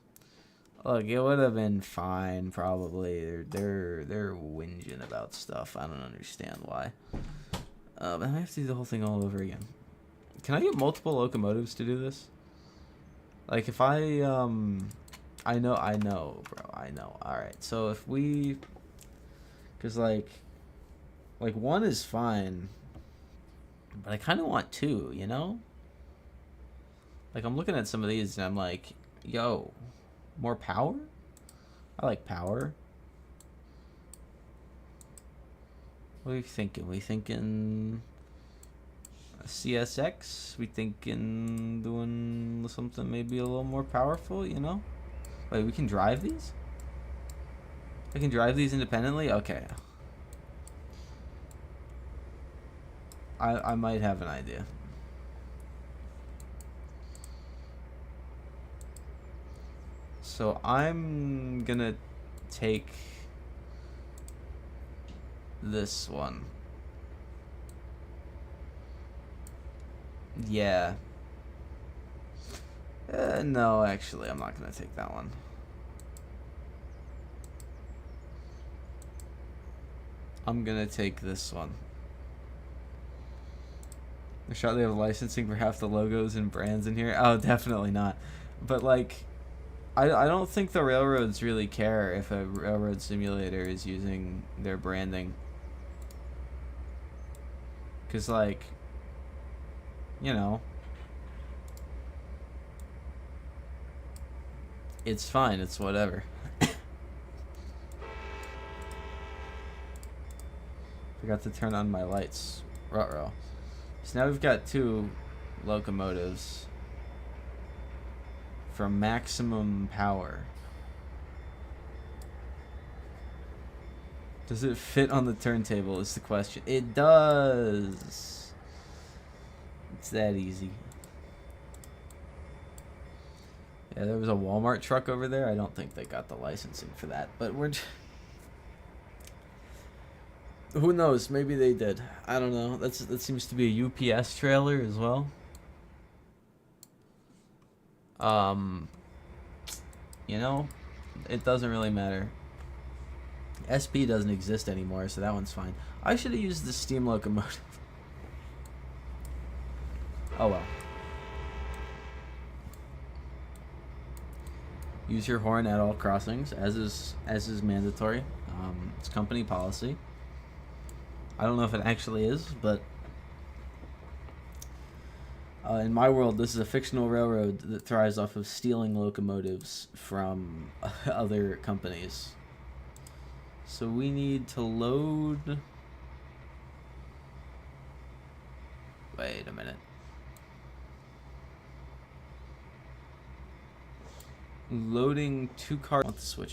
Look, it would have been fine probably. They're whinging about stuff. I don't understand why. But I have to do the whole thing all over again. Can I get multiple locomotives to do this? Like if I I know, bro. I know. All right. So if we, cause like one is fine, but I kind of want two. You know. Like I'm looking at some of these and I'm like, yo, more power. I like power. What are we thinking? We thinking CSX? We thinking doing something maybe a little more powerful, you know? Wait, we can drive these? I can drive these independently? Okay. I might have an idea. So I'm gonna take this one. Yeah. No, actually, I'm not gonna take that one. I'm gonna take this one. They're sure they have licensing for half the logos and brands in here. Oh, definitely not. But like, I don't think the railroads really care if a railroad simulator is using their branding. Because, like, you know, it's fine. It's whatever. Forgot to turn on my lights. Ruh-roh. So now we've got 2 locomotives for maximum power. Does it fit on the turntable is the question. It does. It's that easy. Yeah, there was a Walmart truck over there. I don't think they got the licensing for that, but we're... Who knows? Maybe they did. I don't know. That seems to be a UPS trailer as well. You know, it doesn't really matter. SP doesn't exist anymore, so that one's fine. I should have used the steam locomotive. Oh well. Use your horn at all crossings, as is mandatory. It's company policy. I don't know if it actually is, but in my world, this is a fictional railroad that thrives off of stealing locomotives from other companies. So we need to load... Wait a minute. Loading 2 cars. I want the switch.